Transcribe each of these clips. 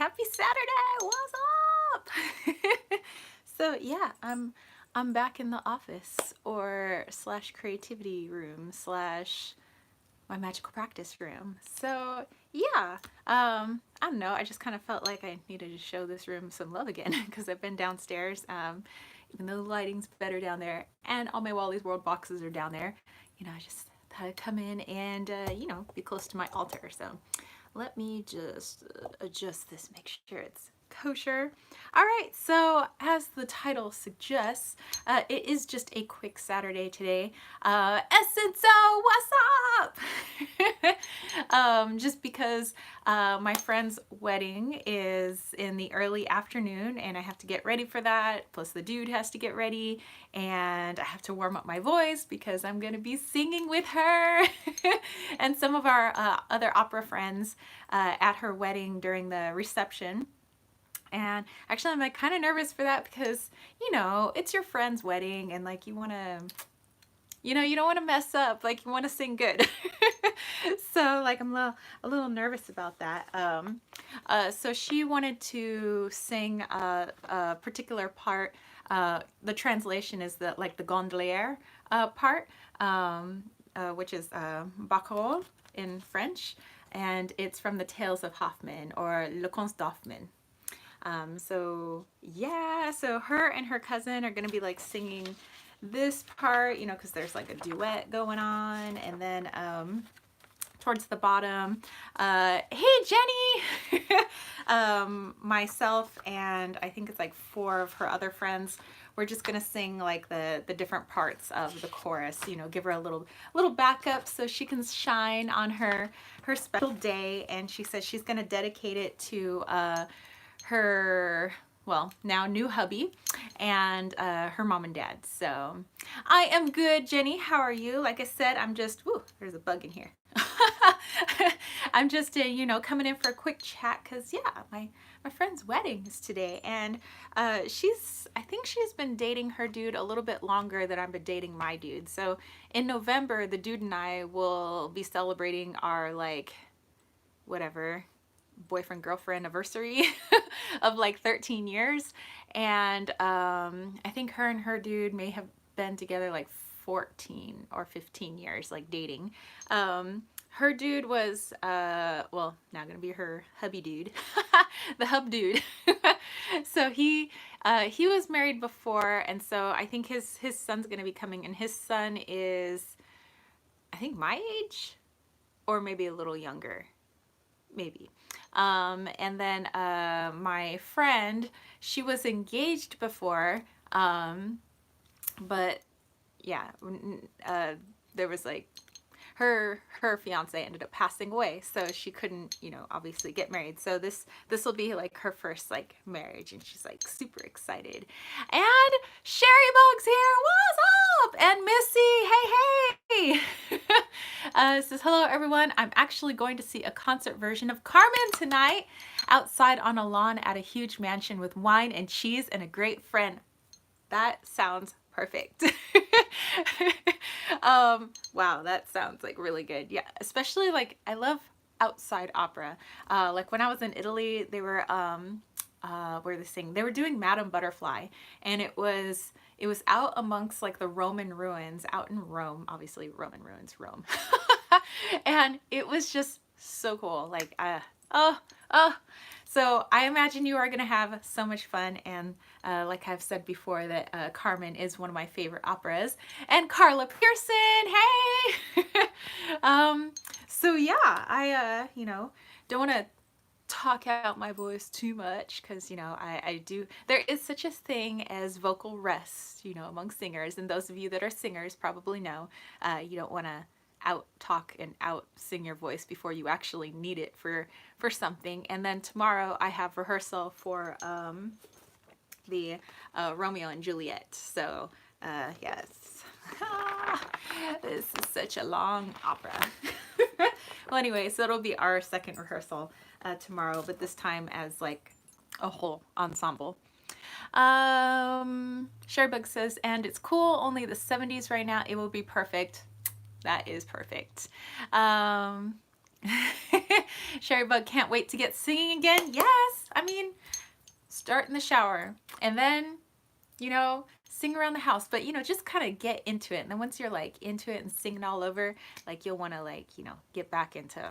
Happy Saturday! What's up? So yeah, I'm back in the office or slash creativity room slash my magical practice room. So yeah, I don't know. I just kind of felt like I needed to show this room some love again because I've been downstairs. Even though the lighting's better down there, and all my Wally's World boxes are down there, I just had to come in and be close to my altar. So let me just adjust this, make sure it's kosher. All right, so as the title suggests, it is just a quick Saturday today. Essence, what's up? Just because my friend's wedding is in the early afternoon and I have to get ready for that, plus the dude has to get ready, and I have to warm up my voice because I'm going to be singing with her and some of our other opera friends at her wedding during the reception. And actually, I'm like kind of nervous for that because, it's your friend's wedding and like you want to, you don't want to mess up. Like you want to sing good. So like I'm a little nervous about that. So she wanted to sing a particular part. The translation is the gondolier part, which is Baccarat in French, and it's from the Tales of Hoffmann or Le Conte d'Hoffmann. So yeah, so her and her cousin are gonna be like singing this part, because there's like a duet going on, and then towards the bottom, hey Jenny, myself and I think it's like 4 of her other friends. We're just gonna sing like the different parts of the chorus, give her a little backup so she can shine on her special day. And she says she's gonna dedicate it to her, well, now new hubby, and her mom and dad. So I am good, Jenny. How are you? Like I said, I'm just, whoo, there's a bug in here. I'm just, coming in for a quick chat because, yeah, my friend's wedding is today. And I think she's been dating her dude a little bit longer than I've been dating my dude. So in November, the dude and I will be celebrating our, like, whatever, boyfriend girlfriend anniversary of like 13 years. And I think her and her dude may have been together like 14 or 15 years, like dating. Her dude was well, now gonna be her hubby dude, the hub dude. So he was married before, and so I think his son's gonna be coming, and his son is, I think, my age or maybe a little younger, maybe. And then my friend, she was engaged before, but yeah, there was like her fiance ended up passing away, so she couldn't, obviously get married. So this will be like her first like marriage, and she's like super excited. And Sherry Bugs here, what's up? And Missy, hey hey. Says hello everyone. I'm actually going to see a concert version of Carmen tonight outside on a lawn at a huge mansion with wine and cheese and a great friend. That sounds perfect. Wow, that sounds like really good. Yeah, especially like I love outside opera. Like when I was in Italy, they were where they sing. They were doing Madame Butterfly, and it was out amongst like the Roman ruins out in Rome. Obviously, Roman ruins, Rome. And it was just so cool. Like, oh. So I imagine you are going to have so much fun. And like I've said before, that Carmen is one of my favorite operas. And Carla Pearson, hey! So yeah, I, don't want to talk out my voice too much because, I do, there is such a thing as vocal rest, among singers. And those of you that are singers probably know you don't want to out talk and out sing your voice before you actually need it for something. And then tomorrow I have rehearsal for the Romeo and Juliet. So yes. This is such a long opera. Well, anyway, so it'll be our second rehearsal tomorrow, but this time as like a whole ensemble. Sharebug says, and it's cool, only the 70s right now. It will be perfect. That is perfect. Sherry Bug can't wait to get singing again. Yes, I mean, start in the shower and then, you know, sing around the house, but you know, just kind of get into it. And then once you're like into it and singing all over, like you'll want to like, you know, get back into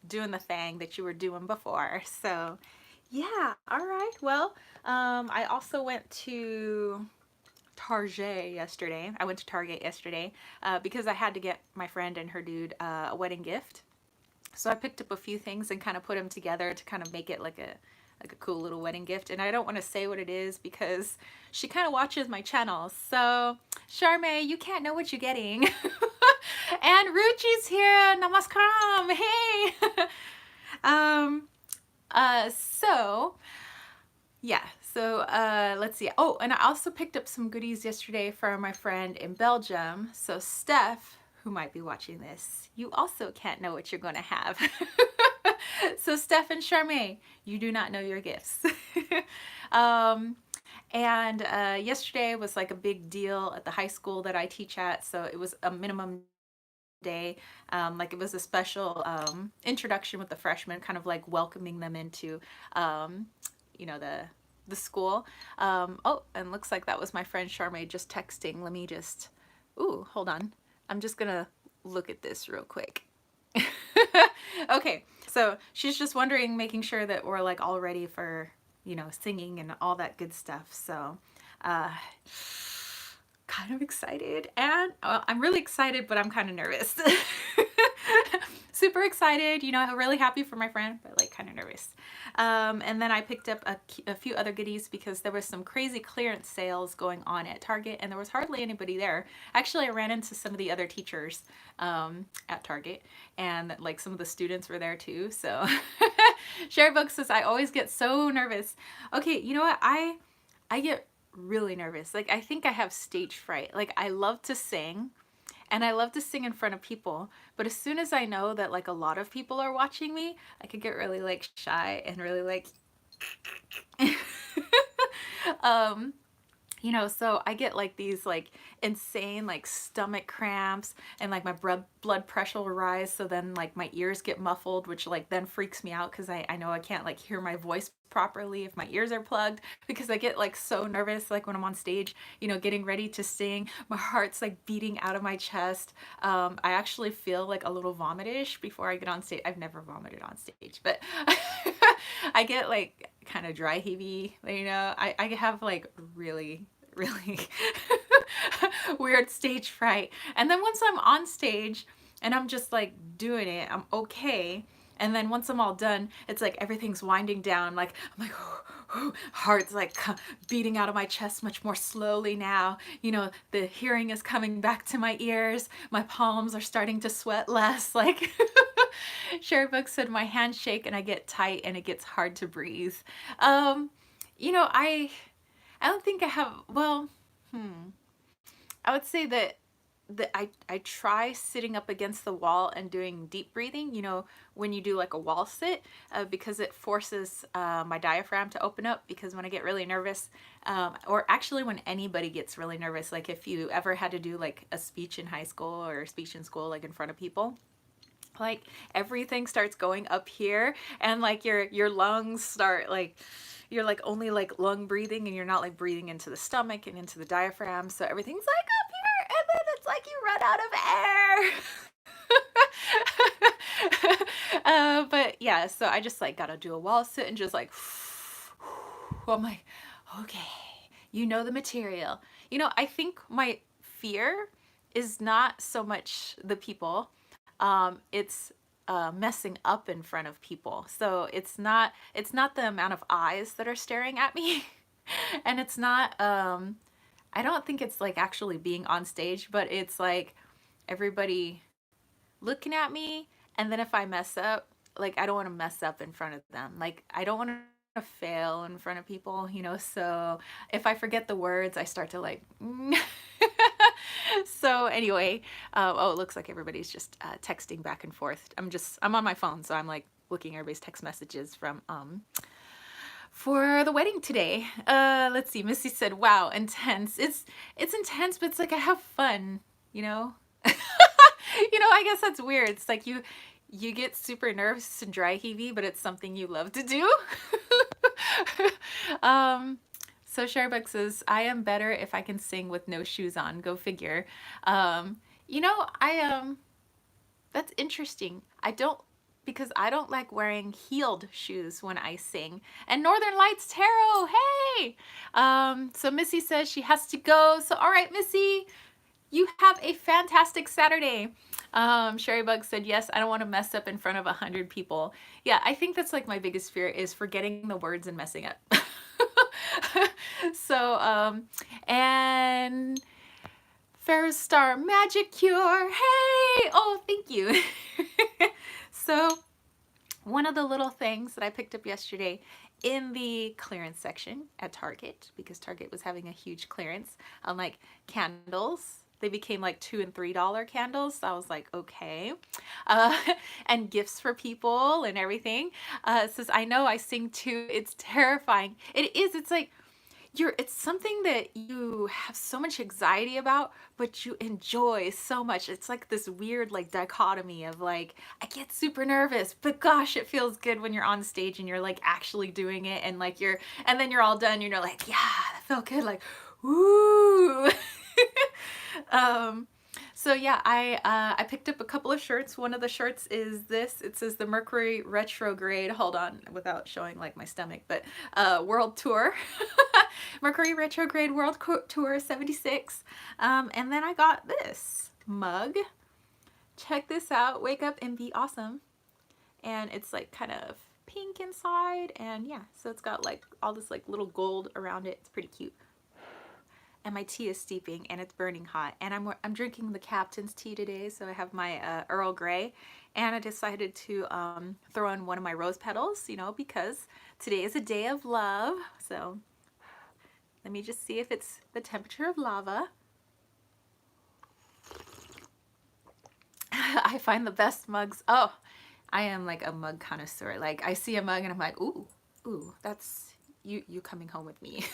doing the thing that you were doing before. So yeah, all right. Well, I also went to Target yesterday. I went to Target yesterday because I had to get my friend and her dude a wedding gift. So I picked up a few things and kind of put them together to kind of make it like a cool little wedding gift. And I don't want to say what it is because she kind of watches my channel. So Charmaine, you can't know what you're getting. And Ruchi's here. Namaskaram. Hey. So yeah, so let's see. Oh, and I also picked up some goodies yesterday for my friend in Belgium. So Steph, who might be watching this, you also can't know what you're going to have. So Steph and Charmaine, you do not know your gifts. And yesterday was like a big deal at the high school that I teach at. So it was a minimum day. Like it was a special introduction with the freshmen, kind of like welcoming them into, you know, the school. Oh, and looks like that was my friend Charmaine just texting. Let me just, ooh, hold on. I'm just gonna look at this real quick. Okay, so she's just wondering, making sure that we're like all ready for, you know, singing and all that good stuff. So kind of excited, and I'm really excited, but I'm kind of nervous. Super excited, you know, really happy for my friend, but like kind of nervous. And then I picked up a few other goodies because there was some crazy clearance sales going on at Target and there was hardly anybody there. Actually, I ran into some of the other teachers at Target, and like some of the students were there too. So Sherry Book says, I always get so nervous. Okay, you know what? I get really nervous. Like I think I have stage fright. Like I love to sing. And I love to sing in front of people, but as soon as I know that like a lot of people are watching me, I could get really like shy and really like, you know, so I get like these like insane like stomach cramps and like my blood pressure will rise. So then like my ears get muffled, which like then freaks me out because I know I can't like hear my voice properly if my ears are plugged, because I get like so nervous like when I'm on stage, you know, getting ready to sing. My heart's like beating out of my chest. I actually feel like a little vomitish before I get on stage. I've never vomited on stage, but I get like kind of dry heavy, you know. I have like really weird stage fright. And then once I'm on stage and I'm just like doing it, I'm okay. And then once I'm all done, it's like everything's winding down. Like I'm like, heart's like beating out of my chest much more slowly now. You know, the hearing is coming back to my ears. My palms are starting to sweat less. Like Sherry Book said, my hands shake and I get tight and it gets hard to breathe. You know, I don't think I have, well, I would say that I try sitting up against the wall and doing deep breathing, you know, when you do like a wall sit, because it forces my diaphragm to open up. Because when I get really nervous, or actually when anybody gets really nervous, like if you ever had to do like a speech in high school or a speech in school, like in front of people, like everything starts going up here and like your lungs start like, you're like only like lung breathing and you're not like breathing into the stomach and into the diaphragm. So everything's like up here and then it's like you run out of air. But yeah, so I just like gotta do a wall sit and just like, I'm like, okay, you know the material. You know, I think my fear is not so much the people. It's messing up in front of people. So it's not the amount of eyes that are staring at me. And it's not, I don't think it's like actually being on stage, but it's like everybody looking at me. And then if I mess up, like I don't want to mess up in front of them. Like I don't want to fail in front of people, you know. So if I forget the words, I start to like so anyway, oh, it looks like everybody's just texting back and forth. I'm on my phone, so I'm like looking at everybody's text messages from for the wedding today. Let's see. Missy said, "Wow, intense." It's intense, but it's like I have fun, you know. You know, I guess that's weird. It's like you you get super nervous and dry heavey, but it's something you love to do. So Sherbuck says, I am better if I can sing with no shoes on. Go figure. You know, that's interesting. Because I don't like wearing heeled shoes when I sing. And Northern Lights Tarot, hey! So Missy says she has to go. So all right, Missy, you have a fantastic Saturday. Sherry Bug said, yes, I don't want to mess up in front of 100 people. Yeah, I think that's like my biggest fear is forgetting the words and messing up. So, and Ferris Star Magic Cure, hey! Oh, thank you. So, one of the little things that I picked up yesterday in the clearance section at Target, because Target was having a huge clearance on like candles. They became like $2 and $3 candles. So I was like, okay. And gifts for people and everything. It says, I know I sing too. It's terrifying. It is. It's like, it's something that you have so much anxiety about, but you enjoy so much. It's like this weird like dichotomy of like, I get super nervous, but gosh, it feels good when you're on stage and you're like actually doing it, and like and then you're all done, you're like, yeah, that felt good, like, woo. So yeah, I picked up a couple of shirts. One of the shirts is this. It says the Mercury Retrograde, hold on, without showing like my stomach, but World Tour. Mercury Retrograde World Tour 76. And then I got this mug. Check this out. Wake up and be awesome. And it's like kind of pink inside, and yeah, so it's got like all this like little gold around it. It's pretty cute. And my tea is steeping and it's burning hot, and I'm drinking the captain's tea today. So I have my Earl Grey, and I decided to throw in one of my rose petals, you know, because today is a day of love. So let me just see if it's the temperature of lava. I find the best mugs. Oh, I am like a mug connoisseur. Like I see a mug and I'm like, ooh, that's you coming home with me.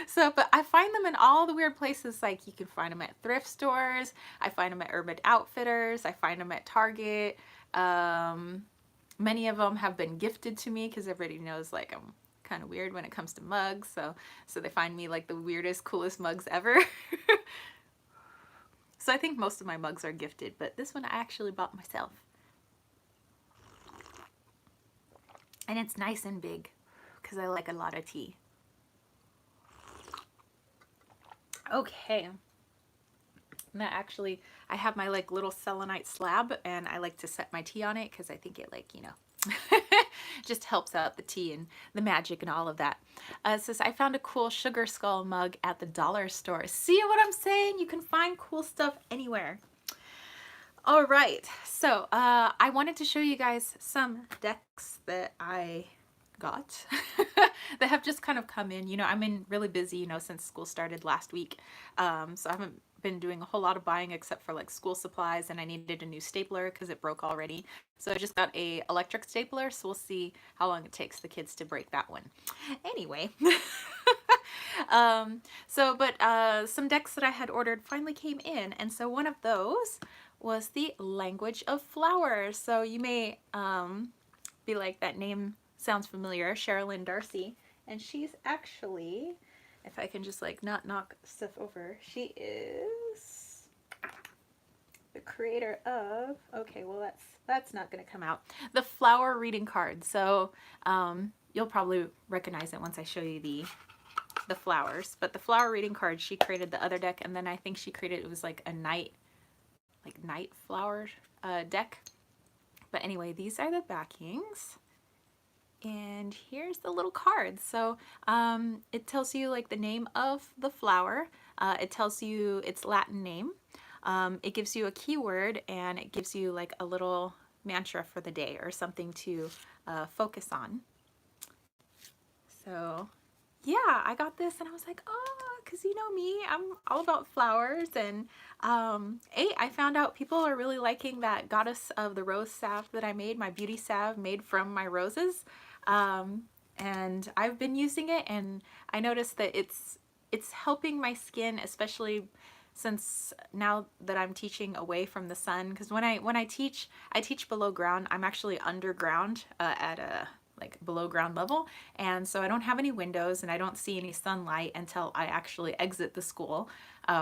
So, but I find them in all the weird places. Like you can find them at thrift stores. I find them at Urban Outfitters. I find them at Target. Many of them have been gifted to me because everybody knows like I'm kind of weird when it comes to mugs. So they find me like the weirdest, coolest mugs ever. So I think most of my mugs are gifted, but this one I actually bought myself. And it's nice and big because I like a lot of tea. Okay. Now actually, I have my like little selenite slab, and I like to set my tea on it because I think it like, you know, just helps out the tea and the magic and all of that. It says, I found a cool sugar skull mug at the dollar store. See what I'm saying? You can find cool stuff anywhere. All right, so I wanted to show you guys some decks that I got that have just kind of come in. You know, I've been really busy, you know, since school started last week. So I haven't been doing a whole lot of buying except for like school supplies, and I needed a new stapler because it broke already. So I just got a electric stapler, so we'll see how long it takes the kids to break that one. Anyway, some decks that I had ordered finally came in, and so one of those was the Language of Flowers. So you may be like, that name sounds familiar, Sherilyn Darcy, and she's actually, if I can just like not knock stuff over, she is the creator of, okay, well that's not gonna come out, the flower reading card. So you'll probably recognize it once I show you the flowers, but the flower reading card, she created the other deck, and then I think she created, it was like a night flower deck. But anyway, these are the backings. And here's the little card. So it tells you like the name of the flower. It tells you its Latin name. It gives you a keyword, and it gives you like a little mantra for the day or something to focus on. So yeah, I got this and I was like, oh, because you know me, I'm all about flowers. And I found out people are really liking that Goddess of the Rose salve that I made, my beauty salve made from my roses. And I've been using it, and I noticed that it's helping my skin, especially since now that I'm teaching away from the sun, because when I teach below ground. I'm actually underground at a like below ground level, and so I don't have any windows and I don't see any sunlight until I actually exit the school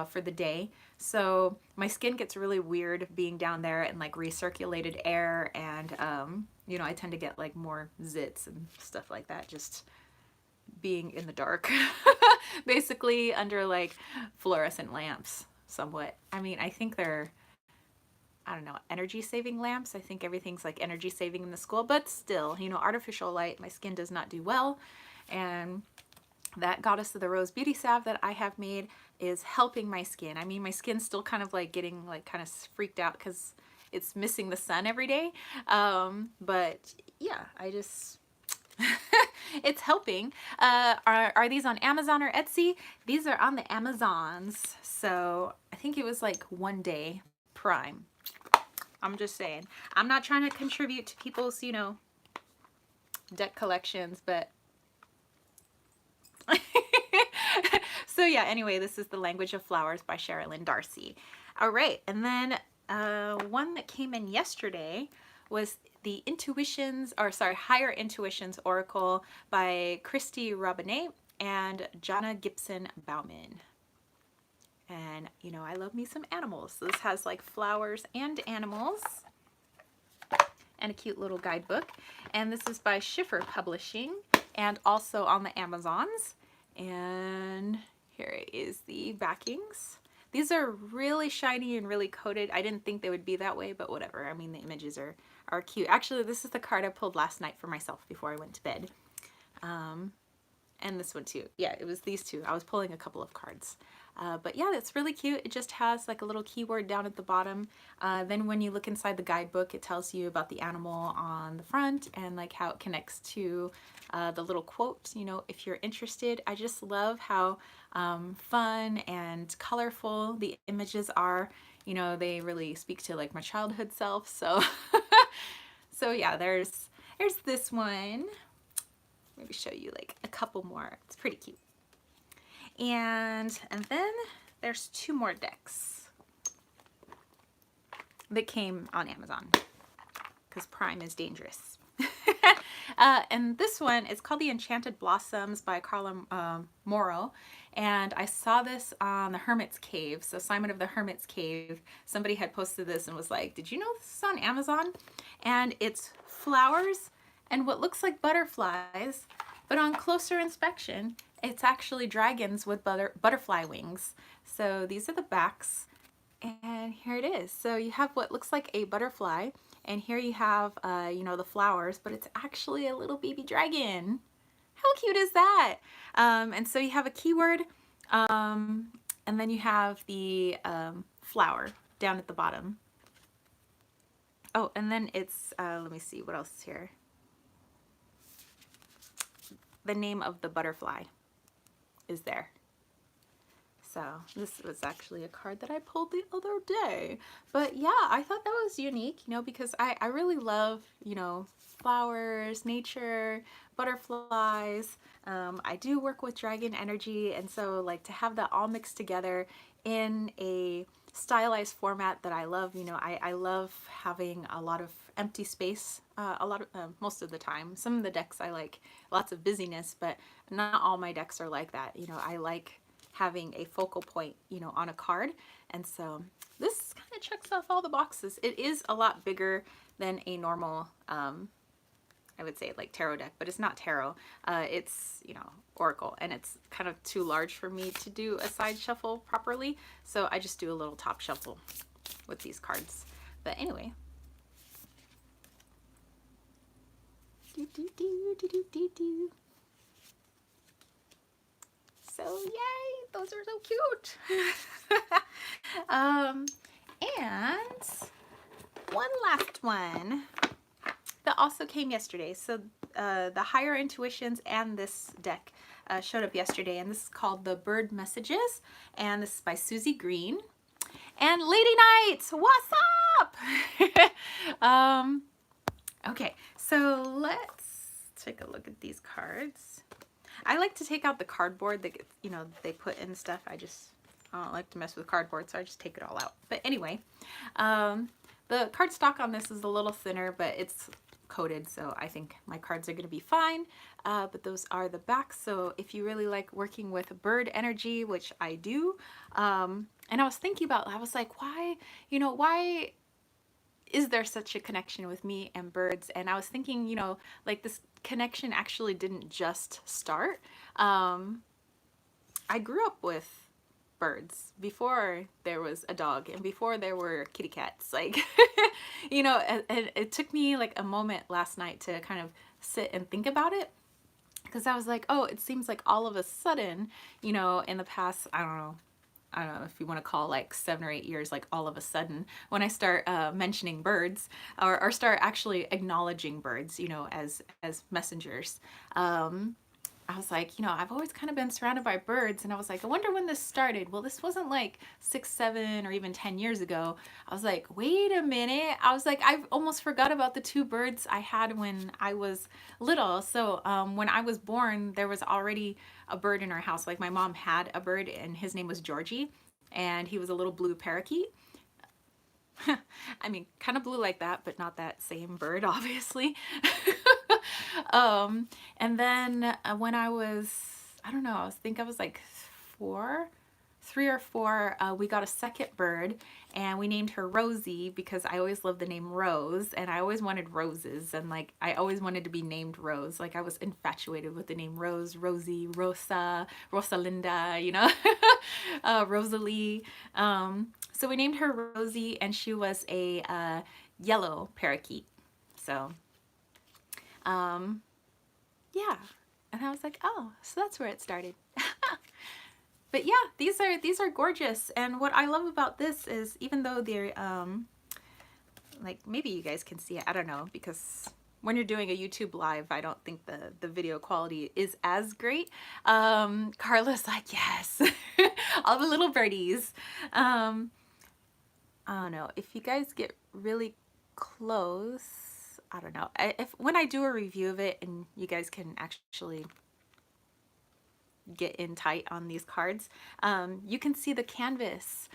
for the day. So my skin gets really weird being down there in like recirculated air, and you know, I tend to get like more zits and stuff like that just being in the dark. Basically under like fluorescent lamps somewhat. I mean, I think they're, I don't know, energy saving lamps. I think everything's like energy saving in the school, but still, you know, artificial light, my skin does not do well. And that Goddess of the Rose beauty salve that I have made is helping my skin. I mean, my skin's still kind of like getting like kind of freaked out because it's missing the sun every day. But yeah, I just, it's helping. Are these on Amazon or Etsy? These are on the Amazons. So I think it was like 1 day Prime. I'm just saying. I'm not trying to contribute to people's, you know, deck collections, but so yeah, anyway, this is The Language of Flowers by Sherilyn Darcy. All right, and then one that came in yesterday was the Intuitions, or sorry, Higher Intuitions Oracle by Christy Robinet and Jana Gibson Bauman. And, you know, I love me some animals. So this has like flowers and animals and a cute little guidebook. And this is by Schiffer Publishing and also on the Amazons. And here is the backings. These are really shiny and really coated. I didn't think they would be that way, but whatever. I mean, the images are cute. Actually, this is the card I pulled last night for myself before I went to bed. And this one too. Yeah, it was these two. I was pulling a couple of cards. But yeah, it's really cute. It just has like a little keyword down at the bottom. Then when you look inside the guidebook, it tells you about the animal on the front and like how it connects to the little quote, you know, if you're interested. I just love how fun and colorful the images are. You know, they really speak to like my childhood self. So, so yeah, there's this one. Maybe show you like a couple more. It's pretty cute. And then there's 2 more decks that came on Amazon because Prime is dangerous. And this one is called The Enchanted Blossoms by Carla Morrow. And I saw this on the Hermit's Cave. So Simon of the Hermit's Cave, somebody had posted this and was like, did you know this is on Amazon? And it's flowers and what looks like butterflies, but on closer inspection, it's actually dragons with butterfly wings. So these are the backs, and here it is. So you have what looks like a butterfly, and here you have, you know, the flowers, but it's actually a little baby dragon. How cute is that? And so you have a keyword, and then you have the flower down at the bottom. Oh, and then it's, let me see, what else is here? The name of the butterfly is there. So this was actually a card that I pulled the other day. But yeah, I thought that was unique, you know, because I really love, you know, flowers, nature, butterflies. I do work with dragon energy, and so like to have that all mixed together in a stylized format that I love, you know, I love having a lot of empty space, most of the time. Some of the decks I like lots of busyness, but not all my decks are like that. You know, I like having a focal point, you know, on a card. And so this kind of checks off all the boxes. It is a lot bigger than a normal, I would say like tarot deck, but it's not tarot. It's, you know, oracle, and it's kind of too large for me to do a side shuffle properly. So I just do a little top shuffle with these cards. But anyway. So yay, those are so cute. And one last one that also came yesterday. So the Higher Intuitions and this deck showed up yesterday, and this is called The Bird Messages, and this is by Susie Green. And Lady Knights, what's up? Okay, so let's take a look at these cards. I like to take out the cardboard that, you know, they put in stuff. I just I don't like to mess with cardboard, so I just take it all out. But anyway, the cardstock on this is a little thinner, but it's coated, so I think my cards are going to be fine. But those are the backs, so if you really like working with bird energy, which I do, and I was thinking about, I was like, why, you know, why is there such a connection with me and birds? And I was thinking, you know, like this connection actually didn't just start. I grew up with birds before there was a dog and before there were kitty cats, like you know, and it took me like a moment last night to kind of sit and think about it, because I was like, oh, it seems like all of a sudden, you know, in the past, I don't know if you want to call like 7 or 8 years, like all of a sudden when I start mentioning birds, or start actually acknowledging birds, you know, as messengers, I was like, you know, I've always kind of been surrounded by birds, and I was like, I wonder when this started. Well, this wasn't like 6, 7, or even 10 years ago. I was like, wait a minute. I was like, I almost forgot about the 2 birds I had when I was little. So when I was born, there was already a bird in our house. Like my mom had a bird, and his name was Georgie, and he was a little blue parakeet. I mean, kind of blue like that, but not that same bird, obviously. And then when I was, I don't know, think I was like 3 or 4, we got a second bird, and we named her Rosie because I always loved the name Rose, and I always wanted roses, and like I always wanted to be named Rose. Like I was infatuated with the name Rose, Rosie, Rosa, Rosalinda, you know, Rosalie. So we named her Rosie, and she was a yellow parakeet. So yeah, and I was like, oh, so that's where it started. But yeah, these are gorgeous, and what I love about this is, even though they're like, maybe you guys can see it, I don't know, because when you're doing a YouTube live, I don't think the video quality is as great. Carla's like, yes, all the little birdies. I don't know, if you guys get really close, I don't know, when I do a review of it and you guys can actually get in tight on these cards, you can see the canvas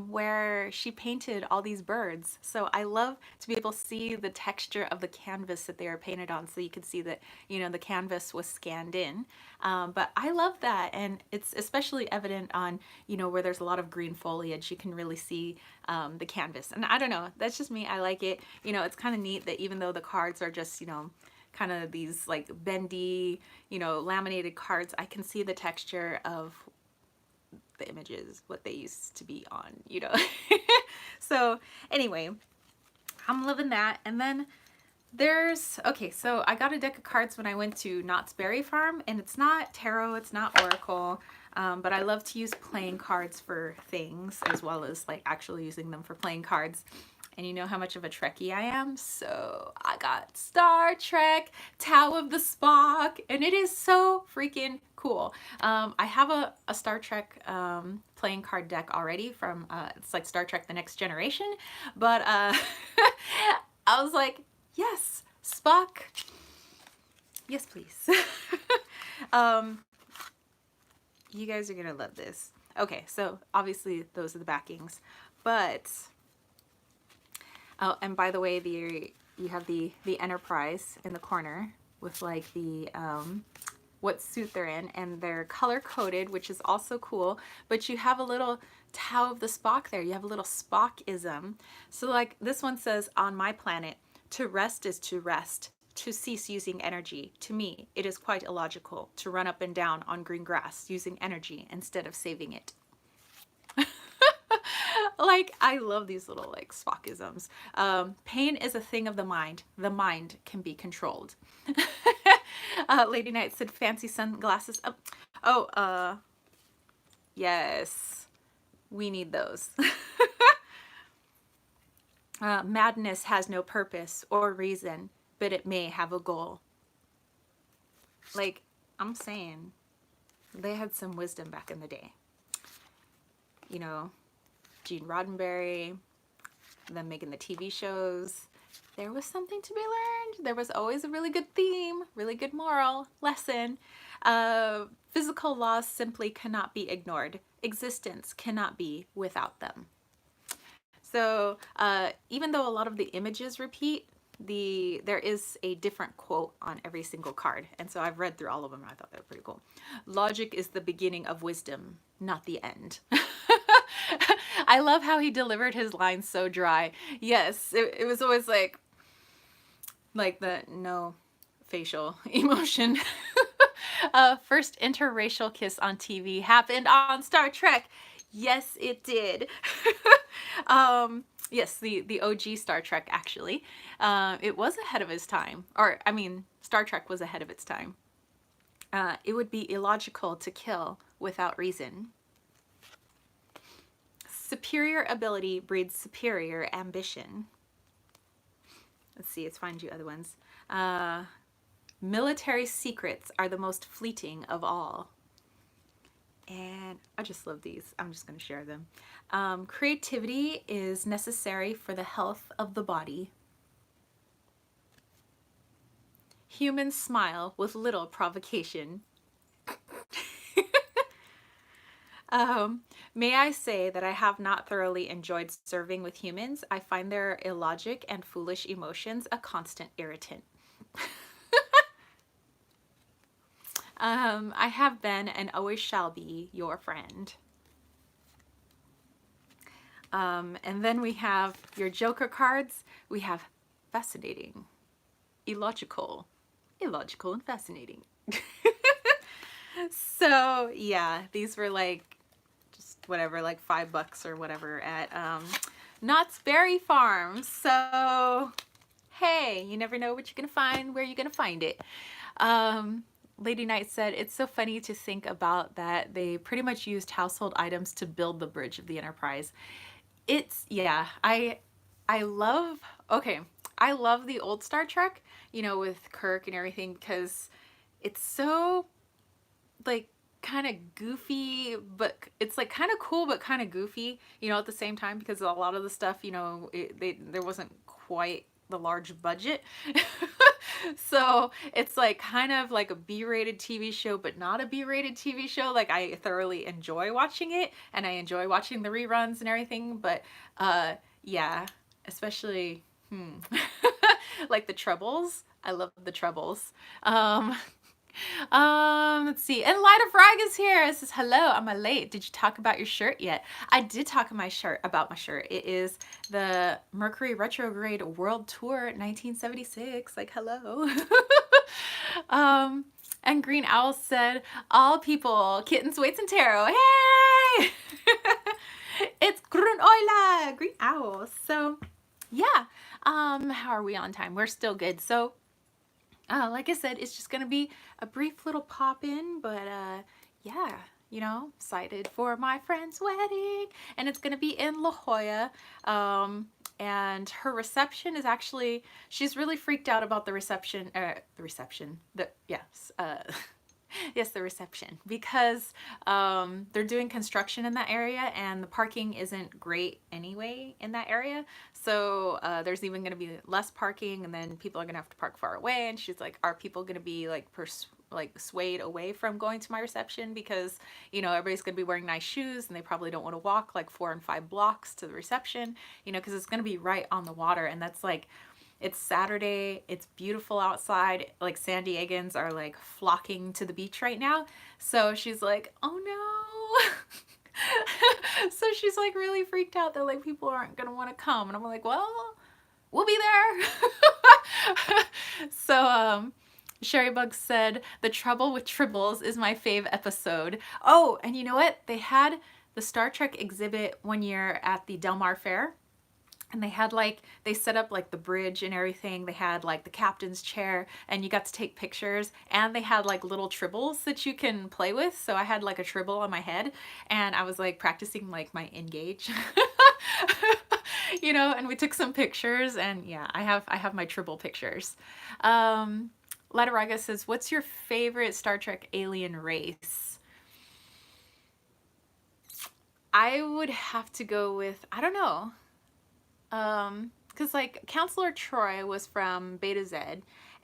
where she painted all these birds. So I love to be able to see the texture of the canvas that they are painted on, so you can see that, you know, the canvas was scanned in. But I love that, and it's especially evident on, you know, where there's a lot of green foliage. You can really see the canvas, and I don't know, that's just me. I like it. You know, it's kind of neat that even though the cards are just, you know, kind of these like bendy, you know, laminated cards, I can see the texture of the images, what they used to be on, you know. So anyway, I'm loving that. And then there's, okay, so I got a deck of cards when I went to Knott's Berry Farm, and it's not tarot, it's not oracle, but I love to use playing cards for things, as well as like actually using them for playing cards. And you know how much of a Trekkie I am, so I got Star Trek, Tao of the Spock, and it is so freaking cool. I have a Star Trek playing card deck already from, it's like Star Trek The Next Generation, but I was like, yes, Spock, yes please. You guys are gonna love this. Okay, so obviously those are the backings, but oh, and by the way, you have the Enterprise in the corner with like the what suit they're in, and they're color coded, which is also cool. But you have a little Tao of the Spock there. You have a little Spockism. So like this one says, on my planet, to rest is to rest, to cease using energy. To me, it is quite illogical to run up and down on green grass using energy instead of saving it. Like, I love these little like Spockisms. Pain is a thing of the mind. The mind can be controlled. Lady Knight said fancy sunglasses. Yes, we need those. Madness has no purpose or reason, but it may have a goal. Like, I'm saying, they had some wisdom back in the day. You know, Gene Roddenberry, them making the TV shows. There was something to be learned. There was always a really good theme, really good moral lesson. Physical laws simply cannot be ignored. existence cannot be without them. So even though a lot of the images repeat, there is a different quote on every single card. And so I've read through all of them and I thought they were pretty cool. Logic is the beginning of wisdom, not the end. I love how he delivered his lines so dry. Yes, it was always like the no facial emotion. First interracial kiss on TV happened on Star Trek. Yes, it did. Yes, the OG Star Trek, actually. It was ahead of its time. Or, I mean, Star Trek was ahead of its time. It would be illogical to kill without reason. Superior ability breeds superior ambition. Let's see, let's find you other ones. Military secrets are the most fleeting of all. And I just love these. I'm just going to share them. Creativity is necessary for the health of the body. Humans smile with little provocation. May I say that I have not thoroughly enjoyed serving with humans. I find their illogic and foolish emotions a constant irritant. I have been and always shall be your friend. And then we have your Joker cards. We have fascinating, illogical and fascinating. So yeah, these were like just whatever, like $5 or whatever at Knott's Berry Farm. So hey, you never know what you're gonna find, where you're gonna find it. Lady Knight said, it's so funny to think about that they pretty much used household items to build the bridge of the Enterprise. It's, yeah, I love, okay, I love the old Star Trek, you know, with Kirk and everything, because it's so, like, kind of goofy, but it's like kind of cool, but kind of goofy, you know, at the same time, because a lot of the stuff, you know, there wasn't quite the large budget. So it's like kind of like a B-rated TV show, but not a B-rated TV show. Like I thoroughly enjoy watching it and I enjoy watching the reruns and everything, but yeah, especially like the Troubles. I love the Troubles. Let's see. And Light of Rag is here. It says, hello, am I late? Did you talk about your shirt yet? I did talk about my shirt. It is the Mercury Retrograde World Tour 1976. Like, hello. And Green Owl said, all people, kittens, weights, and tarot. Hey! It's Grun Oila, Green Owl. So, yeah. How are we on time? We're still good. So, like I said, it's just going to be a brief little pop-in, but yeah, you know, excited for my friend's wedding, and it's going to be in La Jolla, and her reception is actually, she's really freaked out about the reception, yes, the reception, because they're doing construction in that area and the parking isn't great anyway in that area. So there's even going to be less parking, and then people are going to have to park far away. And she's like, are people going to be like swayed away from going to my reception because, you know, everybody's going to be wearing nice shoes and they probably don't want to walk like 4 and 5 blocks to the reception, you know, because it's going to be right on the water. And that's like, it's Saturday, it's beautiful outside, like San Diegans are like flocking to the beach right now. So she's like, oh no. So she's like really freaked out that like people aren't gonna want to come. And I'm like, well, we'll be there. So Sherry Bug said, the Trouble with Tribbles is my fave episode. Oh, and you know what? They had the Star Trek exhibit one year at the Del Mar Fair. And they had like, they set up like the bridge and everything. They had like the captain's chair and you got to take pictures, and they had like little tribbles that you can play with. So I had like a tribble on my head and I was like practicing like my engage, you know, and we took some pictures, and yeah, I have my tribble pictures. Lataraga says, what's your favorite Star Trek alien race? I would have to go with, I don't know. Because like Counselor Troy was from Beta Z,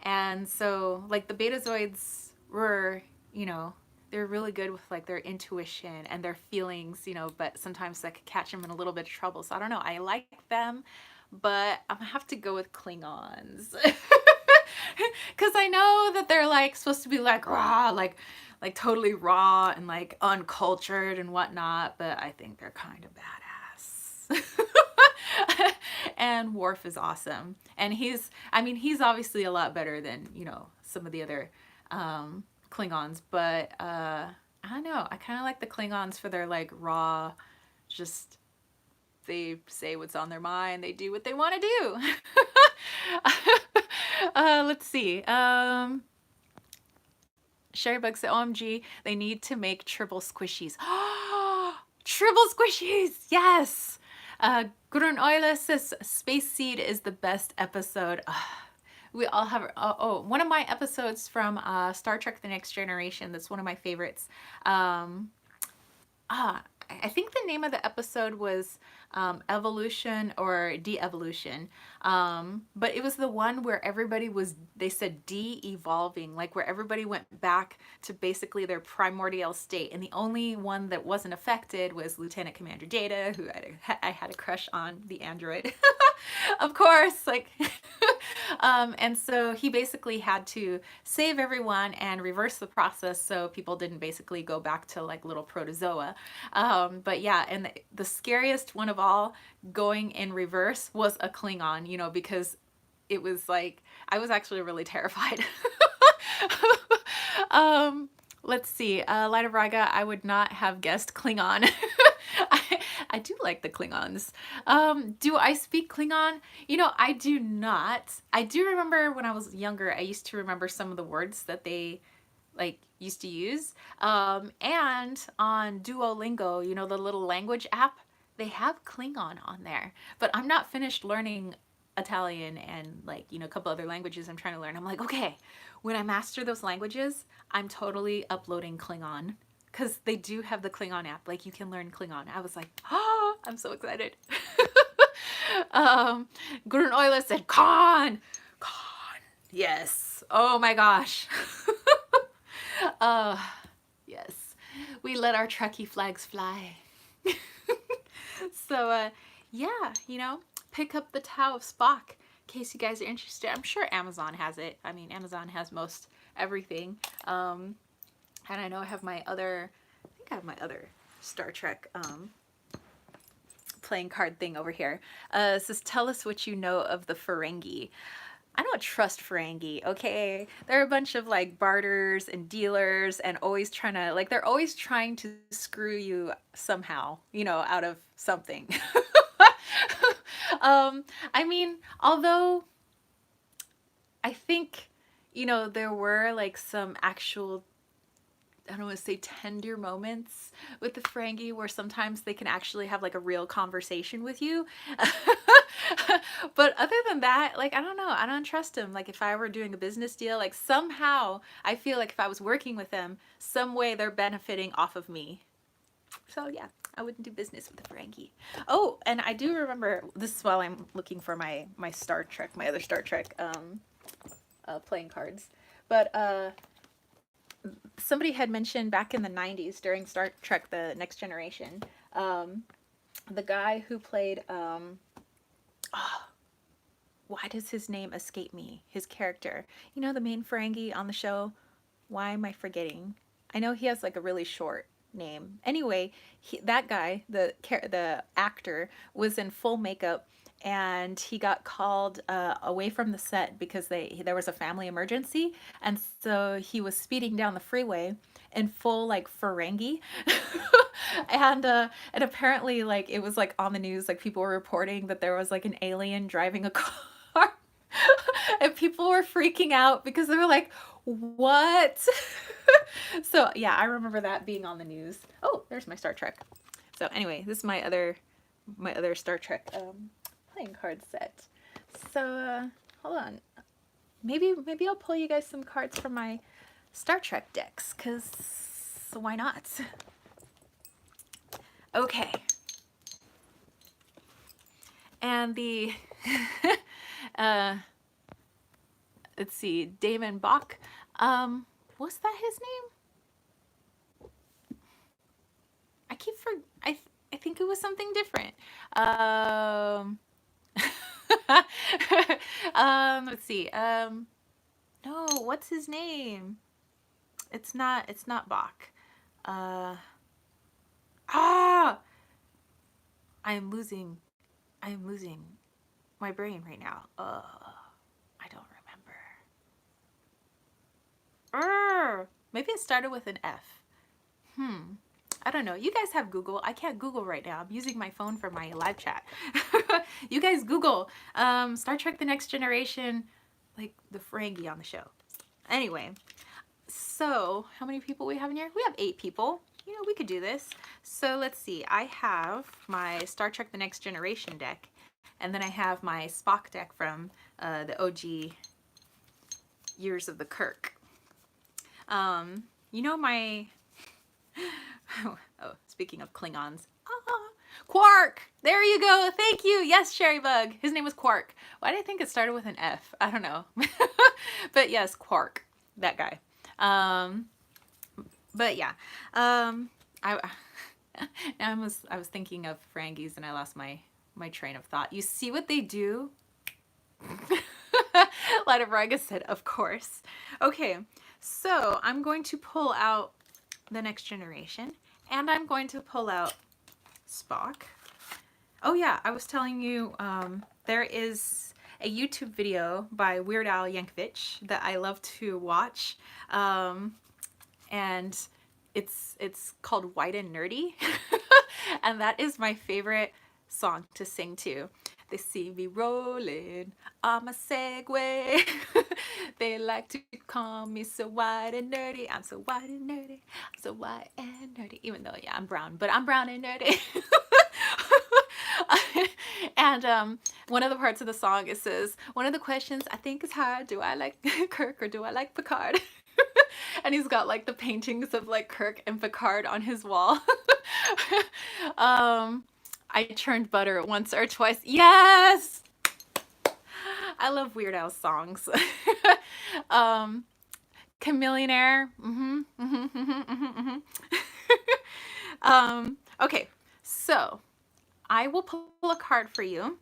and so like the Betazoids were, you know, they're really good with like their intuition and their feelings, you know, but sometimes that could catch them in a little bit of trouble. So I don't know. I like them, but I'm gonna have to go with Klingons. Because I know that they're like supposed to be like raw, like totally raw and like uncultured and whatnot, but I think they're kind of badass. And Worf is awesome, and I mean, he's obviously a lot better than, you know, some of the other Klingons, but I don't know. I kind of like the Klingons for their like raw, just they say what's on their mind. They do what they want to do. Let's see. Sherrybug said, OMG, they need to make triple squishies. Triple squishies! Yes! Gurun Oila says, Space Seed is the best episode. We all have, one of my episodes from Star Trek The Next Generation, that's one of my favorites. I think the name of the episode was Evolution or De-Evolution. But it was the one where everybody was, they said de-evolving, like where everybody went back to basically their primordial state. And the only one that wasn't affected was Lieutenant Commander Data, who I had a crush on, the android. Of course, like, and so he basically had to save everyone and reverse the process so people didn't basically go back to like little protozoa. But yeah, and the scariest one of all, going in reverse, was a Klingon, you know, because it was like, I was actually really terrified. Let's see, Light of Raga, I would not have guessed Klingon. I do like the Klingons. Do I speak Klingon? You know, I do not. I do remember when I was younger, I used to remember some of the words that they like used to use. And on Duolingo, you know, the little language app, they have Klingon on there. But I'm not finished learning Italian and like, you know, a couple other languages I'm trying to learn. I'm like, okay, when I master those languages, I'm totally uploading Klingon. Because they do have the Klingon app. Like, you can learn Klingon. I was like, oh, I'm so excited. Gurun Oila said, Khan! Khan. Yes. Oh my gosh. Yes. We let our Trekkie flags fly. So, yeah, you know, pick up the Tao of Spock in case you guys are interested. I'm sure Amazon has it. I mean, Amazon has most everything. And I know I have my other, I think I have my other Star Trek playing card thing over here. It says, tell us what you know of the Ferengi. I don't trust Ferengi, okay? They're a bunch of like barters and dealers and always trying to, like, they're always trying to screw you somehow, you know, out of something. I mean, although I think, you know, there were like some actual, I don't want to say tender moments with the Ferengi where sometimes they can actually have like a real conversation with you. But other than that, like, I don't know. I don't trust them. Like, if I were doing a business deal, like, somehow I feel like if I was working with them, some way they're benefiting off of me. So yeah, I wouldn't do business with the Ferengi. Oh, and I do remember, this is while I'm looking for my Star Trek, my other Star Trek playing cards. But somebody had mentioned back in the 90s during Star Trek The Next Generation, the guy who played, why does his name escape me? His character. You know, the main Ferengi on the show? Why am I forgetting? I know he has like a really short name. Anyway, that guy, the actor, was in full makeup and he got called away from the set because there was a family emergency, and so he was speeding down the freeway in full like Ferengi. And apparently, like, it was like on the news, like people were reporting that there was like an alien driving a car. And people were freaking out because they were like, what? So yeah, I remember that being on the news. Oh, there's my Star Trek. So anyway, this is my other Star Trek playing card set. So hold on, maybe I'll pull you guys some cards from my Star Trek decks, because why not? Okay. And the let's see, Damon Bach. Was that his name? I think it was something different. Let's see. No, what's his name? It's not Bach. Uh, ah, I'm losing my brain right now. I don't remember. Maybe it started with an F. I don't know. You guys have Google. I can't Google right now. I'm using my phone for my live chat. You guys Google Star Trek The Next Generation, like the Ferengi on the show. Anyway, so how many people we have in here? We have 8 people. You know, we could do this. So let's see. I have my Star Trek The Next Generation deck, and then I have my Spock deck from the OG Years of the Kirk. You know my... Oh, speaking of Klingons. Quark! There you go. Thank you. Yes, Sherrybug. His name was Quark. Why did I think it started with an F? I don't know. But yes, Quark. That guy. But yeah. I was thinking of Ferengis and I lost my train of thought. You see what they do? Light of Raga said, of course. Okay, so I'm going to pull out The Next Generation, and I'm going to pull out Spock. Oh yeah, I was telling you, there is a YouTube video by Weird Al Yankovic that I love to watch, and it's called White and Nerdy, and that is my favorite song to sing to. They see me rolling on my Segway. They like to call me so white and nerdy. I'm so white and nerdy. I'm so white and nerdy. Even though, yeah, I'm brown, but I'm brown and nerdy. And one of the parts of the song, it says, one of the questions I think is hard, do I like Kirk or do I like Picard? And he's got like the paintings of like Kirk and Picard on his wall. I churned butter once or twice. Yes! I love Weird Al songs. Chameleonaire. Okay, so I will pull a card for you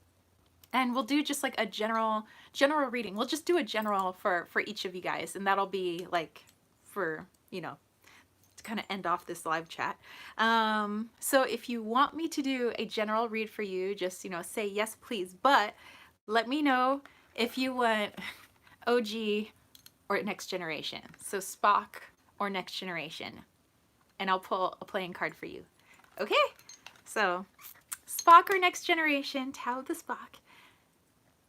and we'll do just like a general reading. We'll just do a general for each of you guys, and that'll be like for, you know, to kind of end off this live chat. So if you want me to do a general read for you, just, you know, say yes, please. But let me know if you want OG or Next Generation. So Spock or Next Generation. And I'll pull a playing card for you. Okay? So Spock or Next Generation, Tao of the Spock,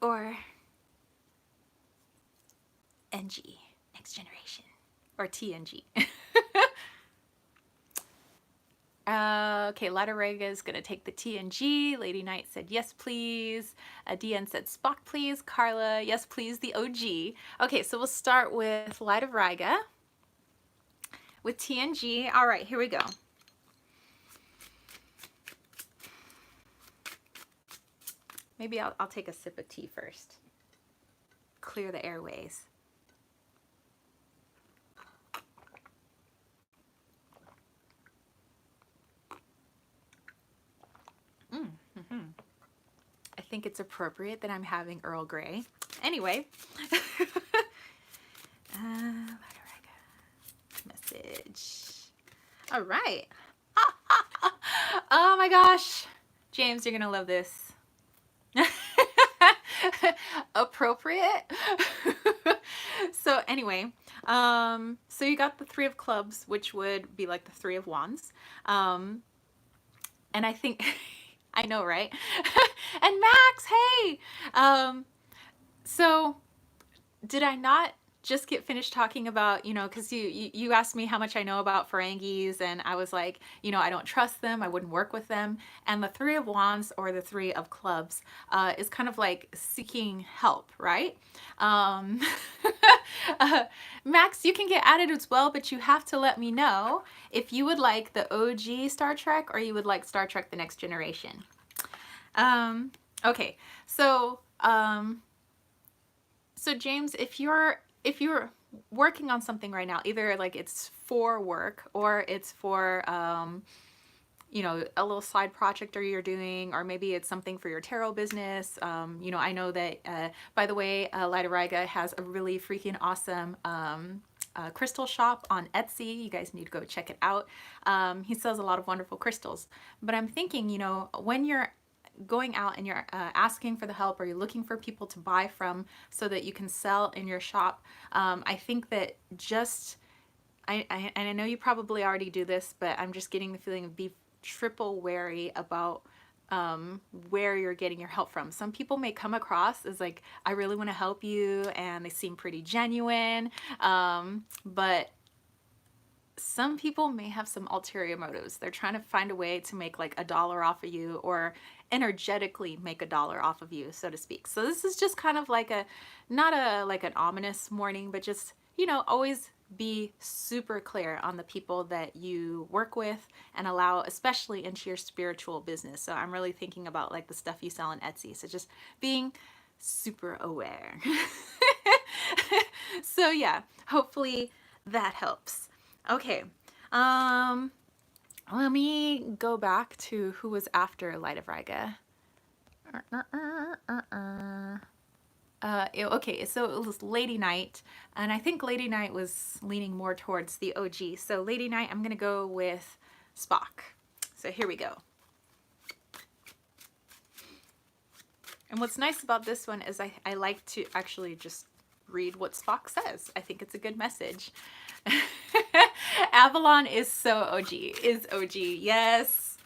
or NG, Next Generation, or TNG. Okay, Latarega is going to take the TNG. Lady Knight said, yes, please. DN said, Spock, please. Carla, yes, please, the OG. Okay, so we'll start with Light of Riga with TNG. All right, here we go. Maybe I'll take a sip of tea first. Clear the airways. I think it's appropriate that I'm having Earl Grey. Anyway. Message. All right. Oh my gosh. James, you're going to love this. Appropriate. So anyway, so you got the 3 of clubs, which would be like the 3 of wands. And I think, I know, right? And Max, hey! So did I not just get finished talking about, you know, because you asked me how much I know about Ferengis, and I was like, you know, I don't trust them, I wouldn't work with them. And the 3 of wands or the 3 of clubs is kind of like seeking help, right? Max, you can get added as well, but you have to let me know if you would like the OG Star Trek or you would like Star Trek The Next Generation. Okay, so so James, if you're working on something right now, either like it's for work or it's for you know, a little side project or you're doing, or maybe it's something for your tarot business. You know, I know that, by the way, Lida Riga has a really freaking awesome crystal shop on Etsy. You guys need to go check it out. He sells a lot of wonderful crystals. But I'm thinking, you know, when you're going out and you're asking for the help, or you're looking for people to buy from so that you can sell in your shop, I think that just and I know you probably already do this, but I'm just getting the feeling of be triple wary about where you're getting your help from. Some people may come across as like, I really want to help you, and they seem pretty genuine, but some people may have some ulterior motives. They're trying to find a way to make like $1 off of you, or energetically make $1 off of you, so to speak. So this is just kind of like a, not a like an ominous warning, but just, you know, always be super clear on the people that you work with and allow, especially into your spiritual business. So I'm really thinking about like the stuff you sell on Etsy. So just being super aware. So yeah, hopefully that helps. Okay, let me go back to who was after Light of Riga. Okay, so it was Lady Night, and I think Lady Night was leaning more towards the OG. So Lady Night, I'm gonna go with Spock. So here we go. And what's nice about this one is I like to actually just read what Spock says. I think it's a good message. Avalon is so OG, is OG, yes.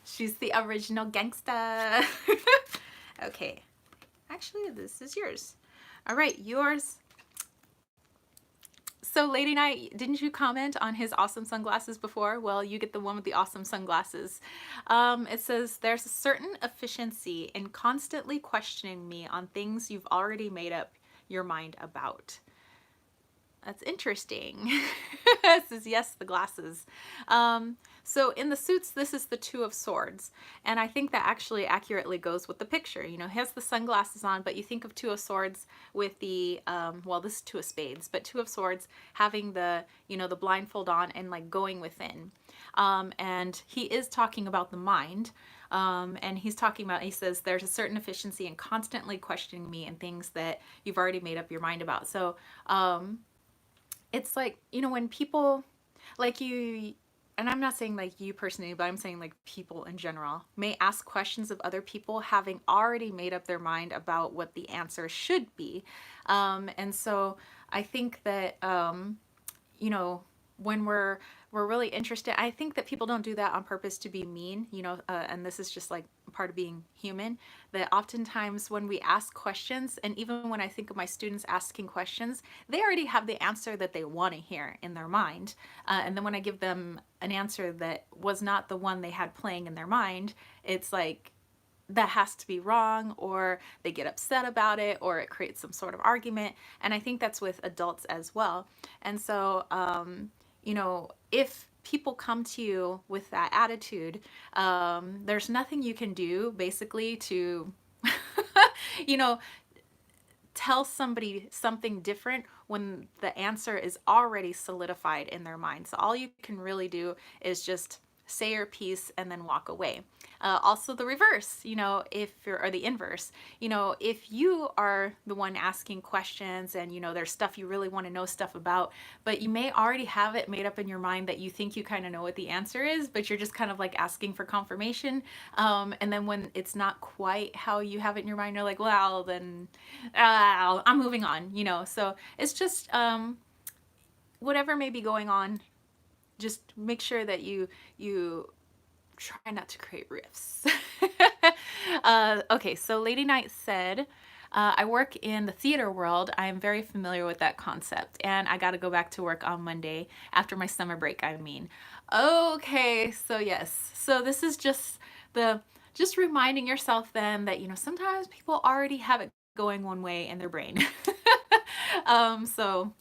She's the original gangsta. Okay, actually this is yours. All right, yours. So Lady Night, didn't you comment on his awesome sunglasses before? Well, you get the one with the awesome sunglasses. It says, there's a certain efficiency in constantly questioning me on things you've already made up your mind about. That's interesting. It says, yes, the glasses. So in the suits, this is the Two of Swords. And I think that actually accurately goes with the picture. You know, he has the sunglasses on, but you think of Two of Swords with the, well, this is Two of Spades, but Two of Swords having the, you know, the blindfold on and like going within. And he is talking about the mind. And he's talking about, he says, there's a certain efficiency in constantly questioning me and things that you've already made up your mind about. So, it's like, you know, when people like you, and I'm not saying like you personally, but I'm saying like people in general may ask questions of other people having already made up their mind about what the answer should be. And so I think that, you know, when we're really interested, I think that people don't do that on purpose to be mean, you know, and this is just like part of being human, that oftentimes when we ask questions, and even when I think of my students asking questions, they already have the answer that they want to hear in their mind. And then when I give them an answer that was not the one they had playing in their mind, it's like, that has to be wrong, or they get upset about it, or it creates some sort of argument. And I think that's with adults as well. And so, you know, if people come to you with that attitude, there's nothing you can do basically to, you know, tell somebody something different when the answer is already solidified in their mind. So all you can really do is just say your piece and then walk away. Also the reverse, you know, if you're, or the inverse, you know, if you are the one asking questions and, you know, there's stuff you really want to know stuff about, but you may already have it made up in your mind that you think you kind of know what the answer is, but you're just kind of like asking for confirmation. And then when it's not quite how you have it in your mind, you're like, well, then I'm moving on, you know? So it's just, whatever may be going on, just make sure that you try not to create rifts. Okay, so Lady Night said, I work in the theater world. I am very familiar with that concept, and I got to go back to work on Monday after my summer break, I mean. Okay, so yes. So this is just reminding yourself then that, you know, sometimes people already have it going one way in their brain. So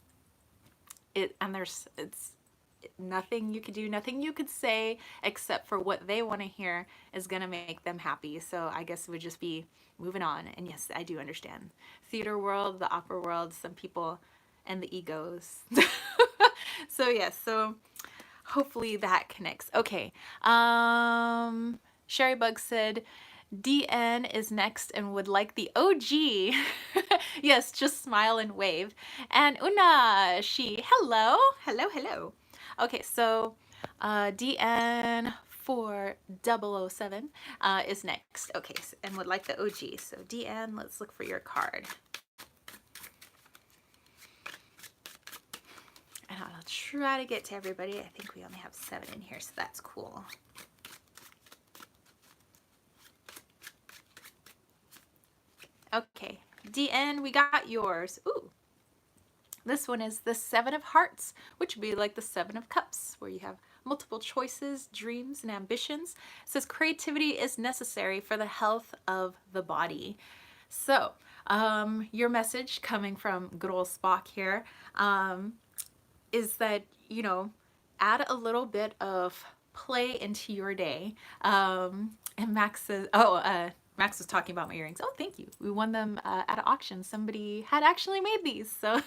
it's nothing you could do, nothing you could say except for what they want to hear is going to make them happy. So I guess it would just be moving on. And yes, I do understand. Theater world, the opera world, some people, and the egos. So yes, so Hopefully that connects. Okay. Sherry Bug said DN is next and would like the OG. Yes, just smile and wave. And Una, hello, hello, hello. Okay, so DN for 007 is next. Okay, so, and would like the OG. So DN, let's look for your card. And I'll try to get to everybody. I think we only have 7 in here, so that's cool. Okay, DN, we got yours. Ooh, this one is the 7 of Hearts, which would be like the 7 of Cups, where you have multiple choices, dreams, and ambitions. It says creativity is necessary for the health of the body. So, your message coming from good old Spock here is that, you know, add a little bit of play into your day. And Max says, Max was talking about my earrings. Oh, thank you. We won them at an auction. Somebody had actually made these. So,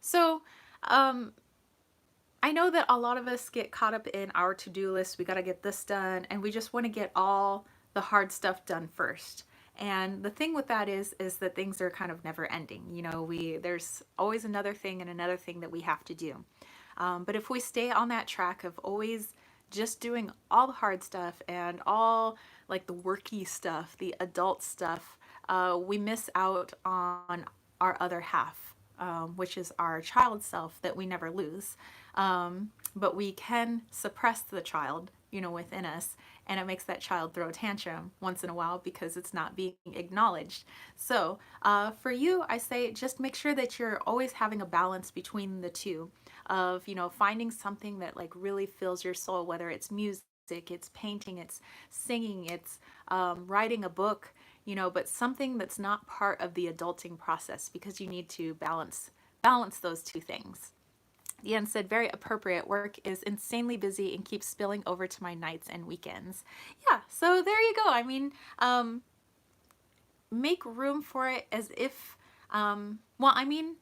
so I know that a lot of us get caught up in our to-do list. We got to get this done, and we just want to get all the hard stuff done first. And the thing with that is that things are kind of never ending. You know, there's always another thing and another thing that we have to do. But if we stay on that track of always just doing all the hard stuff and all like the worky stuff, the adult stuff, we miss out on our other half, which is our child self that we never lose. But we can suppress the child, you know, within us, and it makes that child throw a tantrum once in a while because it's not being acknowledged. So for you, I say just make sure that you're always having a balance between the two of, you know, finding something that like really fills your soul, whether it's music, it's painting, it's singing, it's writing a book, you know, but something that's not part of the adulting process, because you need to balance those two things. Ian said, very appropriate. Work is insanely busy and keeps spilling over to my nights and weekends. Yeah, so there you go. I mean, make room for it as if, well, I mean,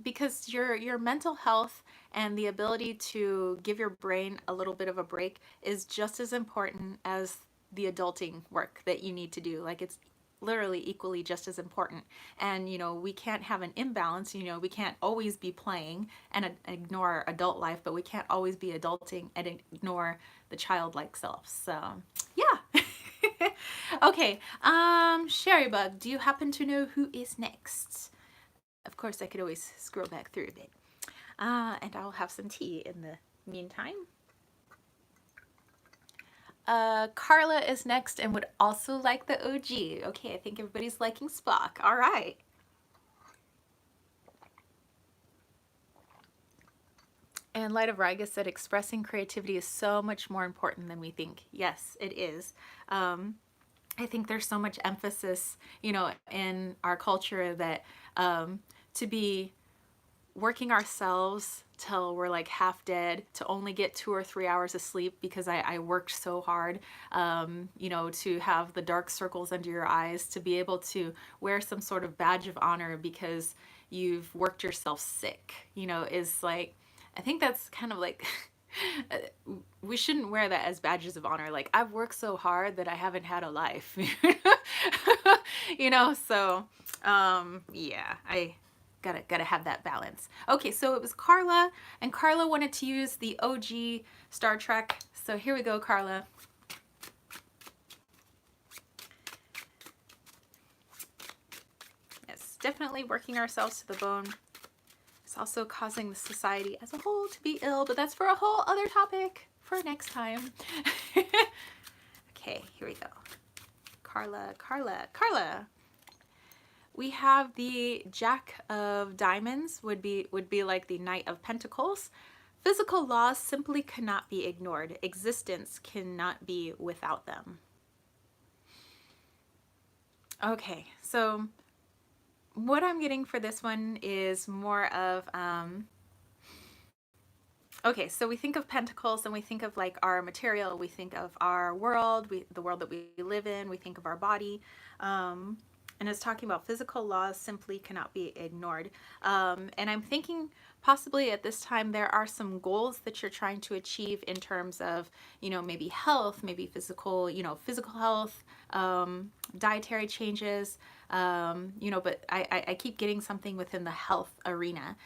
because your mental health and the ability to give your brain a little bit of a break is just as important as the adulting work that you need to do. Like, it's literally equally just as important. And you know, we can't have an imbalance. You know, we can't always be playing and ignore adult life, but we can't always be adulting and ignore the childlike self. So yeah. Okay, Sherry Bug, do you happen to know who is next? Of course, I could always scroll back through a bit. And I'll have some tea in the meantime. Carla is next and would also like the OG. Okay, I think everybody's liking Spock. All right. And Light of Riga said, expressing creativity is so much more important than we think. Yes, it is. I think there's so much emphasis, you know, in our culture that to be working ourselves till we're like half dead, to only get 2 or 3 hours of sleep because I worked so hard, you know, to have the dark circles under your eyes, to be able to wear some sort of badge of honor because you've worked yourself sick, you know, is like, I think that's kind of like, we shouldn't wear that as badges of honor. Like, I've worked so hard that I haven't had a life, you know, so yeah, I gotta have that balance. Okay, so it was Carla, and Carla wanted to use the OG Star Trek. So here we go, Carla. Yes, definitely working ourselves to the bone. It's also causing the society as a whole to be ill, but that's for a whole other topic for next time. Okay, here we go. Carla, Carla, Carla. We have the Jack of Diamonds, would be like the Knight of Pentacles. Physical laws simply cannot be ignored. Existence cannot be without them. Okay, so what I'm getting for this one is more of, okay, so we think of pentacles and we think of like our material, we think of our world, the world that we live in, we think of our body. and it's talking about physical laws simply cannot be ignored. And I'm thinking possibly at this time there are some goals that you're trying to achieve in terms of, maybe health, maybe physical, physical health, dietary changes, but I keep getting something within the health arena.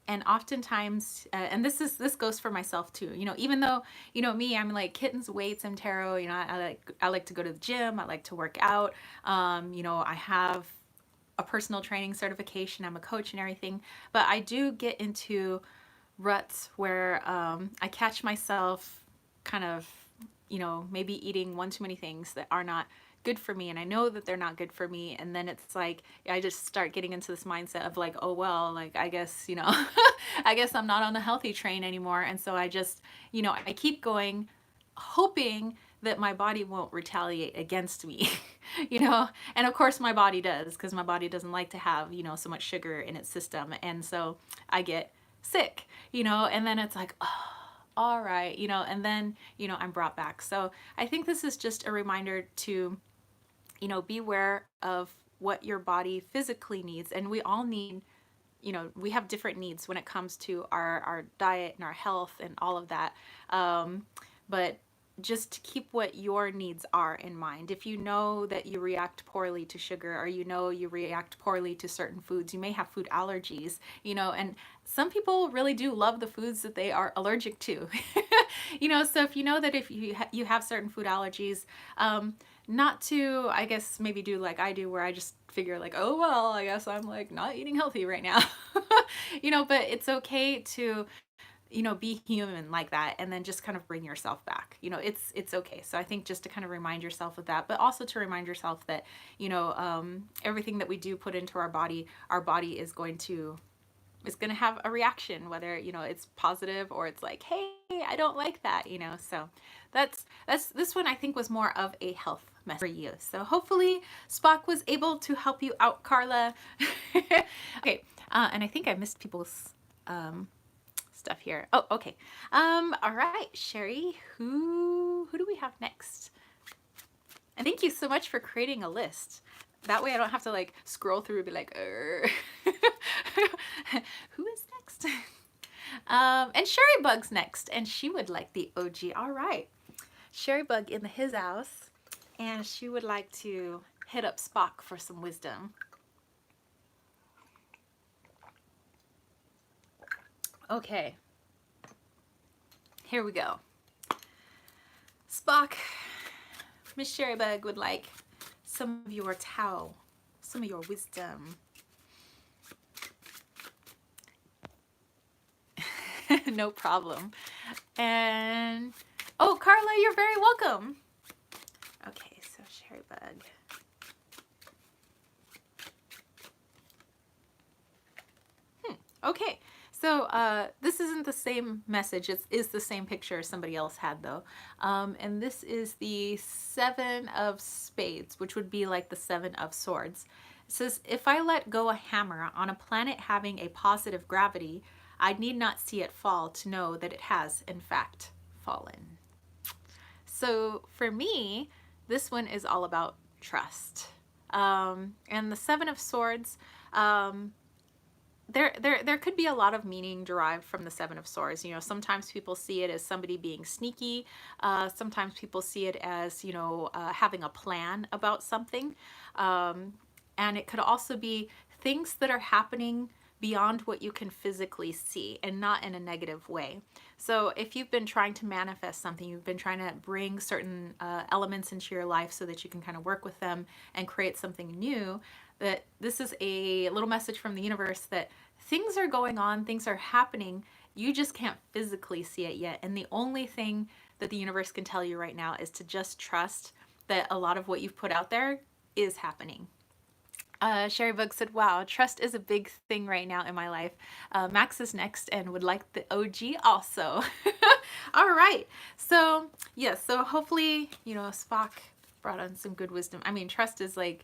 And oftentimes, and this goes for myself too, even though, me, I'm like kittens, weights, and tarot, I like to go to the gym, I like to work out, I have a personal training certification, I'm a coach and everything, but I do get into ruts where I catch myself kind of, maybe eating one too many things that are not good for me, and I know that they're not good for me, and then it's like I just start getting into this mindset of like, oh well, like I guess, I guess I'm not on the healthy train anymore, and so I just, I keep going hoping that my body won't retaliate against me, and of course my body does, because my body doesn't like to have, so much sugar in its system, and so I get sick, and then it's like, oh, all right, and then, I'm brought back. So I think this is just a reminder to, beware of what your body physically needs. And we all need, we have different needs when it comes to our diet and our health and all of that. But just keep what your needs are in mind. If you know that you react poorly to sugar, or you react poorly to certain foods, you may have food allergies, and some people really do love the foods that they are allergic to. So if you know that if you have certain food allergies, not to, I guess, maybe do like I do, where I just figure like, oh well, I guess I'm like not eating healthy right now. But it's okay to, be human like that, and then just kind of bring yourself back. It's okay. So I think just to kind of remind yourself of that, but also to remind yourself that, everything that we do put into our body is going to have a reaction, whether, it's positive or it's like, hey, I don't like that, so that's this one I think was more of a health message for you. So hopefully Spock was able to help you out, Carla. Okay, and I think I missed people's stuff here. Oh, okay. All right, Sherry, who do we have next? And thank you so much for creating a list. That way I don't have to like scroll through and be like, who is next? And Sherry Bug's next, and she would like the OG. All right. Sherry Bug in his house, and she would like to hit up Spock for some wisdom. Okay. Here we go. Spock, Miss Sherry Bug would like some of your Tao, some of your wisdom. No problem. And, oh, Carla, you're very welcome. Okay, so Sherry Bug. Okay, so this isn't the same message. It is the same picture somebody else had, though. And this is the 7 of Spades, which would be like the 7 of Swords. It says, if I let go a hammer on a planet having a positive gravity, I need not see it fall to know that it has, in fact, fallen. So for me, this one is all about trust. And the 7 of Swords, there could be a lot of meaning derived from the 7 of Swords. Sometimes people see it as somebody being sneaky. Sometimes people see it as, having a plan about something. And it could also be things that are happening beyond what you can physically see, and not in a negative way. So if you've been trying to manifest something, you've been trying to bring certain elements into your life so that you can kind of work with them and create something new, that this is a little message from the universe that things are going on, things are happening, you just can't physically see it yet. And the only thing that the universe can tell you right now is to just trust that a lot of what you've put out there is happening. Sherry Bug said, wow, trust is a big thing right now in my life. Max is next and would like the OG also. All right. So, yes, so hopefully, Spock brought on some good wisdom. I mean, trust is like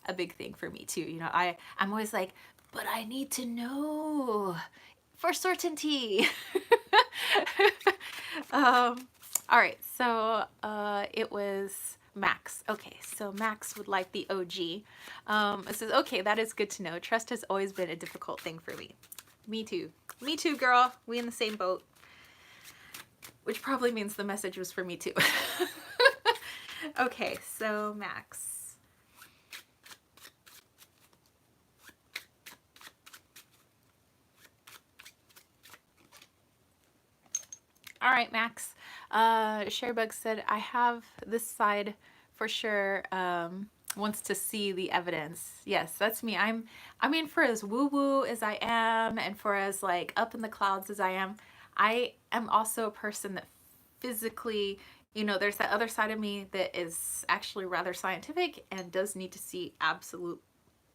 a big thing for me too. I'm always like, but I need to know for certainty. All right. So, it was Max. Okay, so Max would like the OG. It says, okay, that is good to know. Trust has always been a difficult thing for me. Me too. Me too, girl. We in the same boat. Which probably means the message was for me too. Okay, so Max. All right, Max. Sherrybug said, I have this side for sure. Wants to see the evidence. Yes, that's me. I mean, for as woo-woo as I am, and for as like up in the clouds as I am also a person that physically, you know, there's that other side of me that is actually rather scientific and does need to see absolute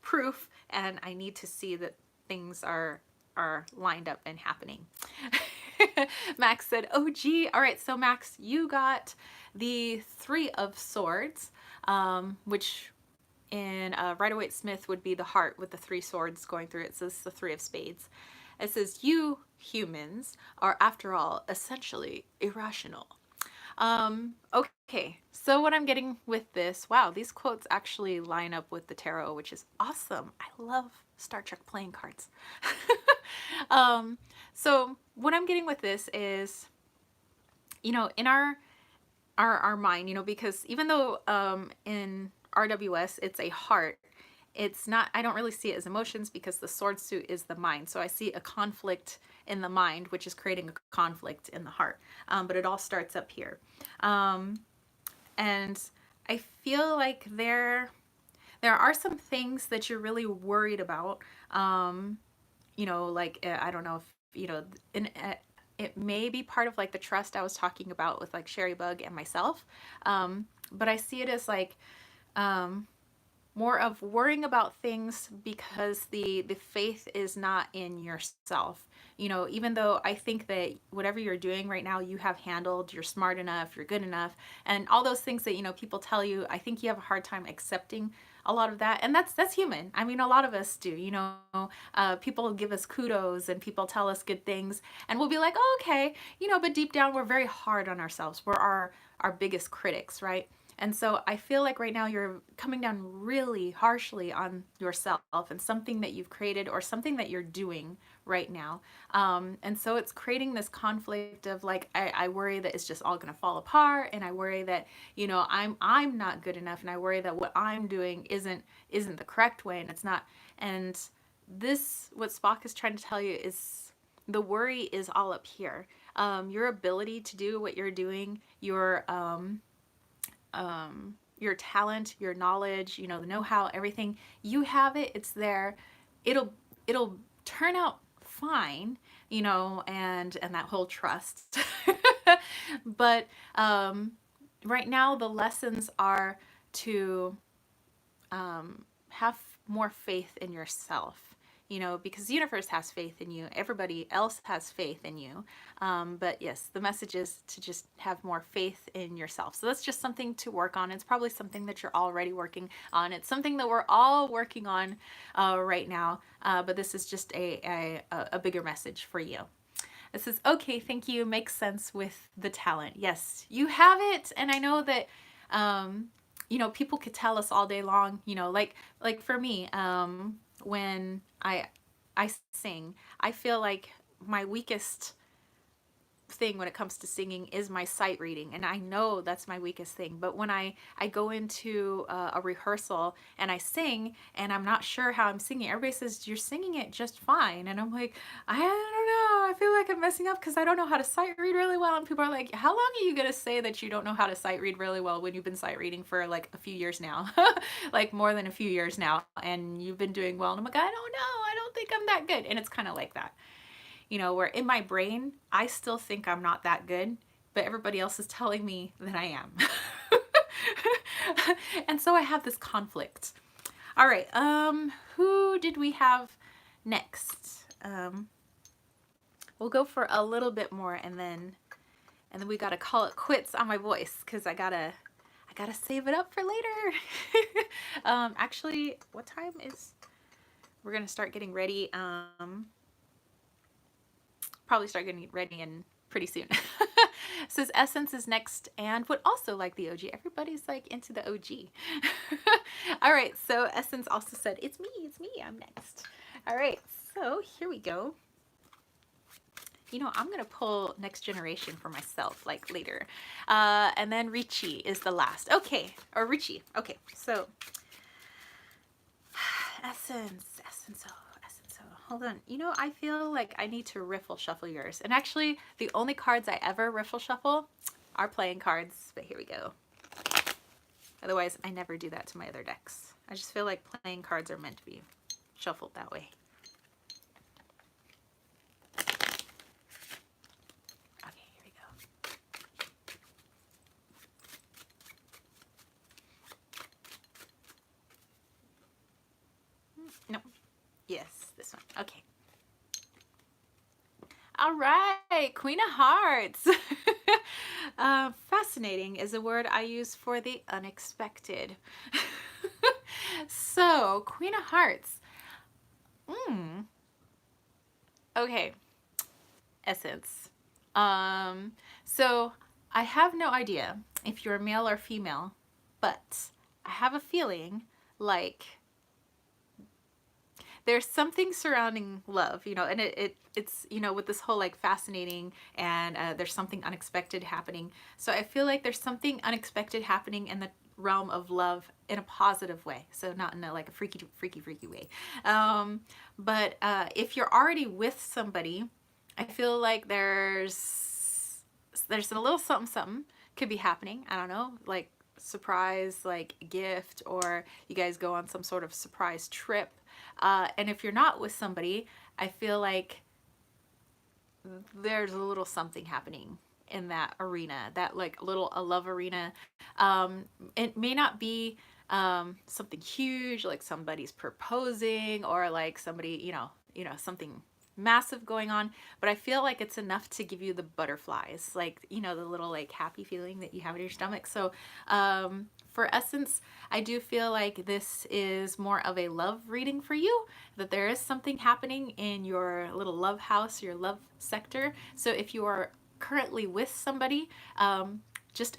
proof, and I need to see that things are lined up and happening. Max said, oh gee. All right, so Max, you got the Three of Swords, which in Rider-Waite-Smith would be the heart with the three swords going through it. So this is the Three of Spades. It says, you humans are, after all, essentially irrational. Okay, so what I'm getting with this, wow, these quotes actually line up with the tarot, which is awesome. I love Star Trek playing cards. So what I'm getting with this is, you know, in our mind, you know, because even though in RWS it's a heart, it's not, I don't really see it as emotions because the sword suit is the mind. So I see a conflict in the mind, which is creating a conflict in the heart. But it all starts up here. And I feel like there are some things that you're really worried about. You know, like, I don't know if, you know, it may be part of like the trust I was talking about with like Sherrybug and myself. But I see it as like, more of worrying about things because the faith is not in yourself. You know, even though I think that whatever you're doing right now, you have handled, you're smart enough, you're good enough, and all those things that, you know, people tell you, I think you have a hard time accepting a lot of that. And that's human. I mean, a lot of us do, you know. People give us kudos and people tell us good things, and we'll be like, oh, okay, you know, but deep down we're very hard on ourselves. We're our biggest critics, right? And so I feel like right now you're coming down really harshly on yourself and something that you've created or something that you're doing right now. And so it's creating this conflict of like, I worry that it's just all going to fall apart, and I worry that, you know, I'm not good enough, and I worry that what I'm doing isn't the correct way, and it's not. And this, what Spock is trying to tell you is the worry is all up here. Your ability to do what you're doing, your talent, your knowledge, you know, the know-how, everything, you have it, it's there. It'll turn out fine, you know, and that whole trust. But right now the lessons are to have more faith in yourself, you know, because the universe has faith in you. Everybody else has faith in you. But yes, the message is to just have more faith in yourself. So that's just something to work on. It's probably something that you're already working on. It's something that we're all working on right now. But this is just a bigger message for you. It says, okay, thank you. Makes sense with the talent. Yes, you have it. And I know that, you know, people could tell us all day long, you know, like for me, when I sing, I feel like my weakest thing when it comes to singing is my sight reading, and I know that's my weakest thing. But when I go into a rehearsal and I sing and I'm not sure how I'm singing, everybody says you're singing it just fine, and I'm like, I don't know, I feel like I'm messing up because I don't know how to sight read really well. And people are like, how long are you gonna say that you don't know how to sight read really well when you've been sight reading for like a few years now? Like more than a few years now, and you've been doing well. And I'm like, I don't know, I don't think I'm that good. And it's kind of like that, you know, where in my brain, I still think I'm not that good, but everybody else is telling me that I am. And so I have this conflict. All right, who did we have next? We'll go for a little bit more, and then we gotta call it quits on my voice because I gotta save it up for later. Actually, what time is? We're gonna start getting ready. Probably start getting ready in pretty soon. Says Essence is next and would also like the OG. Everybody's like into the OG. All right, so Essence also said, it's me, I'm next. All right, so here we go. You know, I'm gonna pull Next Generation for myself, like later. And then Richie is the last. Okay, or Richie. Okay, so Essence. Hold on. You know, I feel like I need to riffle shuffle yours. And actually, the only cards I ever riffle shuffle are playing cards. But here we go. Otherwise, I never do that to my other decks. I just feel like playing cards are meant to be shuffled that way. Okay, here we go. No. Yes, this one. Okay. All right, Queen of Hearts. Fascinating is a word I use for the unexpected. So, Queen of Hearts. Okay, Essence. So I have no idea if you're male or female, but I have a feeling like there's something surrounding love, you know, and it's, you know, with this whole like fascinating and there's something unexpected happening. So I feel like there's something unexpected happening in the realm of love in a positive way. So not in a like a freaky way. But if you're already with somebody, I feel like there's a little something could be happening. I don't know, like surprise, like gift, or you guys go on some sort of surprise trip. And if you're not with somebody, I feel like there's a little something happening in that arena, that like a love arena. It may not be something huge, like somebody's proposing or like somebody, you know, something massive going on, but I feel like it's enough to give you the butterflies, like, you know, the little like happy feeling that you have in your stomach. So for Essence, I do feel like this is more of a love reading for you, that there is something happening in your little love house, your love sector. So if you are currently with somebody, just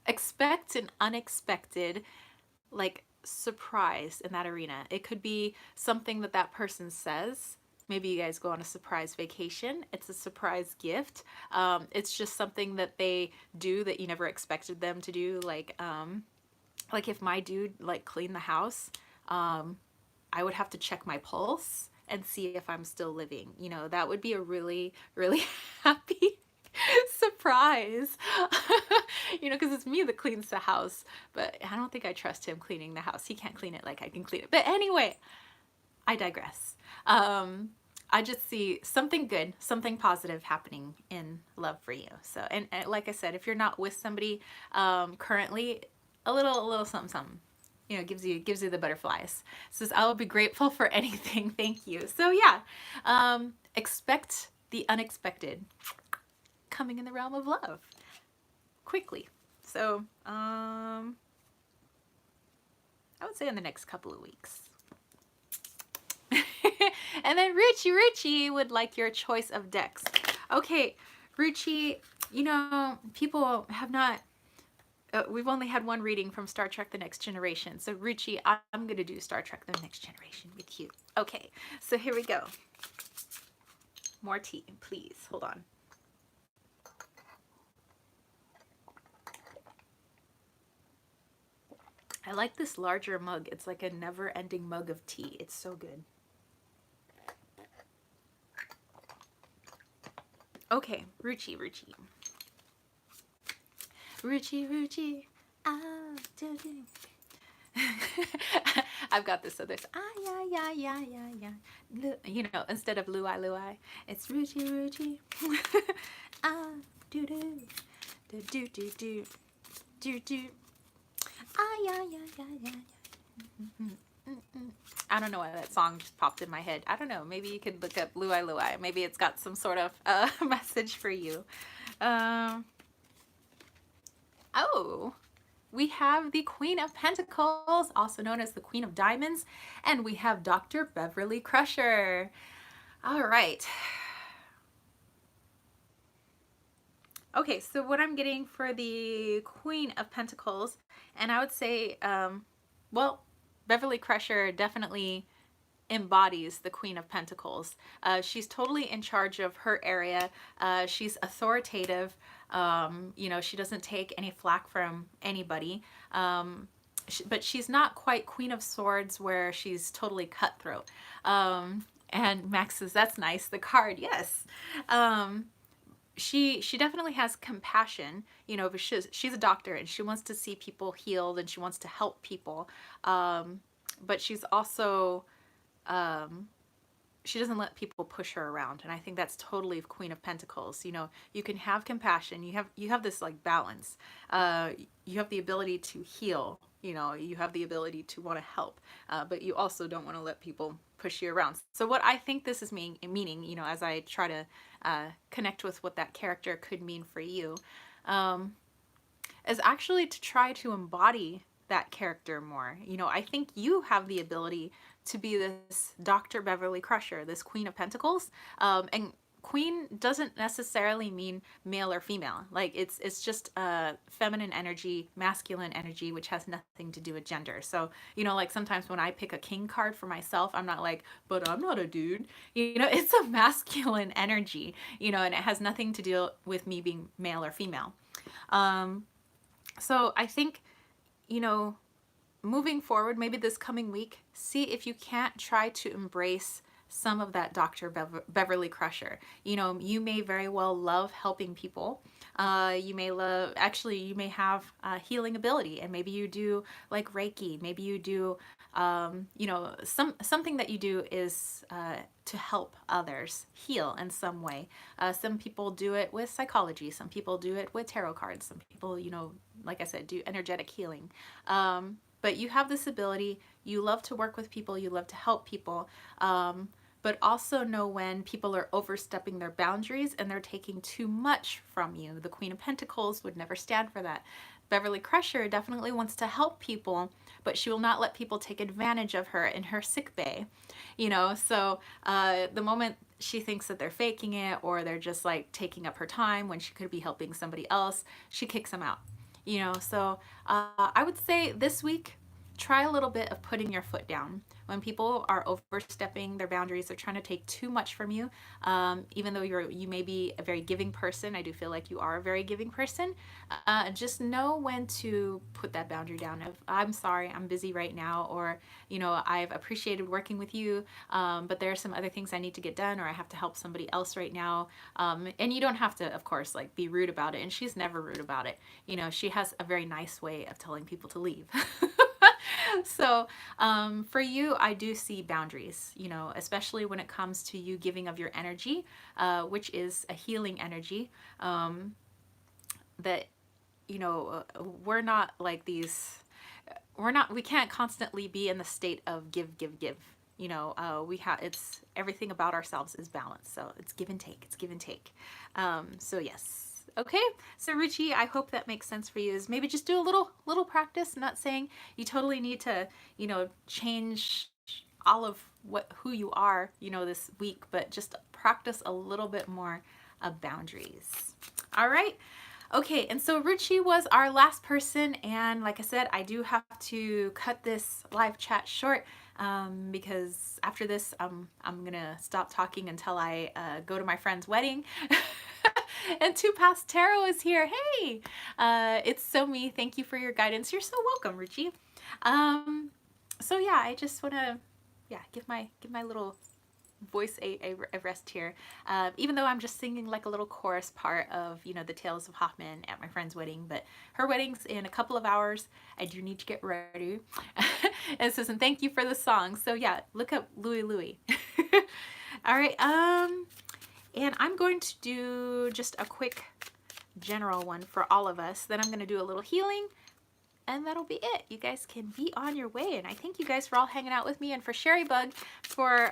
expect an unexpected like surprise in that arena. It could be something that that person says. Maybe you guys go on a surprise vacation. It's a surprise gift. It's just something that they do that you never expected them to do. Like if my dude like cleaned the house, I would have to check my pulse and see if I'm still living. You know, that would be a really, really happy surprise. You know, because it's me that cleans the house, but I don't think I trust him cleaning the house. He can't clean it like I can clean it. But anyway, I digress. I just see something good, something positive happening in love for you. So, and like I said, if you're not with somebody currently, a little something, you know, gives you the butterflies. It says, I will be grateful for anything. Thank you. So yeah, expect the unexpected coming in the realm of love quickly. So I would say in the next couple of weeks. And then Richie would like your choice of decks. Okay, Richie, you know, people have not, we've only had one reading from Star Trek The Next Generation. So Richie, I'm going to do Star Trek The Next Generation with you. Okay, so here we go. More tea, please. Hold on. I like this larger mug. It's like a never-ending mug of tea. It's so good. Okay, Ruchi. Ah, I've got this, so there's yeah. You know, instead of Luai, it's Ruchi. Ah, do. Ah, yeah. I don't know why that song just popped in my head. I don't know. Maybe you could look up Luai. Maybe it's got some sort of message for you. Oh, we have the Queen of Pentacles, also known as the Queen of Diamonds, and we have Dr. Beverly Crusher. All right. Okay, so what I'm getting for the Queen of Pentacles, and I would say, well, Beverly Crusher definitely embodies the Queen of Pentacles. She's totally in charge of her area. She's authoritative. You know, she doesn't take any flack from anybody. But she's not quite Queen of Swords where she's totally cutthroat. And Max says, that's nice. The card, yes. She definitely has compassion, you know, but she's a doctor and she wants to see people healed and she wants to help people. But she's also um, she doesn't let people push her around, and I think that's totally Queen of Pentacles. You know, you can have compassion, you have this like balance, you have the ability to heal, you know, you have the ability to want to help, but you also don't want to let people push you around. So what I think this is meaning, you know, as I try to connect with what that character could mean for you, um, is actually to try to embody that character more. You know, I think you have the ability to be this Dr. Beverly Crusher, this Queen of Pentacles. And Queen doesn't necessarily mean male or female. Like it's just feminine energy, masculine energy, which has nothing to do with gender. So, you know, like sometimes when I pick a king card for myself, I'm not like, but I'm not a dude. You know, it's a masculine energy, you know, and it has nothing to do with me being male or female. So I think, you know, moving forward, maybe this coming week, see if you can't try to embrace some of that Dr. Beverly Crusher. You know, you may very well love helping people. You may love, actually, you may have healing ability, and maybe you do like Reiki. Maybe you do, you know, something that you do is to help others heal in some way. Some people do it with psychology. Some people do it with tarot cards. Some people, you know, like I said, do energetic healing. But you have this ability, you love to work with people, you love to help people, but also know when people are overstepping their boundaries and they're taking too much from you. The Queen of Pentacles would never stand for that. Beverly Crusher definitely wants to help people, but she will not let people take advantage of her in her sick bay. You know, so the moment she thinks that they're faking it or they're just like taking up her time when she could be helping somebody else, she kicks them out. You know, so I would say this week, try a little bit of putting your foot down. When people are overstepping their boundaries, they're trying to take too much from you. Even though you may be a very giving person, I do feel like you are a very giving person. Just know when to put that boundary down. Of I'm sorry, I'm busy right now, or you know, I've appreciated working with you, but there are some other things I need to get done, or I have to help somebody else right now. And you don't have to, of course, like be rude about it. And she's never rude about it. You know, she has a very nice way of telling people to leave. So for you, I do see boundaries, you know, especially when it comes to you giving of your energy, which is a healing energy, that, you know, we're not like these, we can't constantly be in the state of give, give, give. You know, it's everything about ourselves is balance. So it's give and take, it's give and take. So yes. Okay, so Ruchi, I hope that makes sense for you. Is maybe just do a little practice. I'm not saying you totally need to, you know, change all of who you are, you know, this week, but just practice a little bit more of boundaries. All right. Okay, and so Ruchi was our last person, and like I said, I do have to cut this live chat short because after this, I'm gonna stop talking until I go to my friend's wedding. And Two Paths Tarot is here. Hey, it's so me. Thank you for your guidance. You're so welcome, Ruchi. So yeah, I just want to give my little voice a rest here. Even though I'm just singing like a little chorus part of, you know, the Tales of Hoffman at my friend's wedding, but her wedding's in a couple of hours. I do need to get ready. And it says, and thank you for the song. So yeah, look up Louie Louie. All right. And I'm going to do just a quick general one for all of us. Then I'm going to do a little healing, and that'll be it. You guys can be on your way. And I thank you guys for all hanging out with me, and for Sherry Bug for,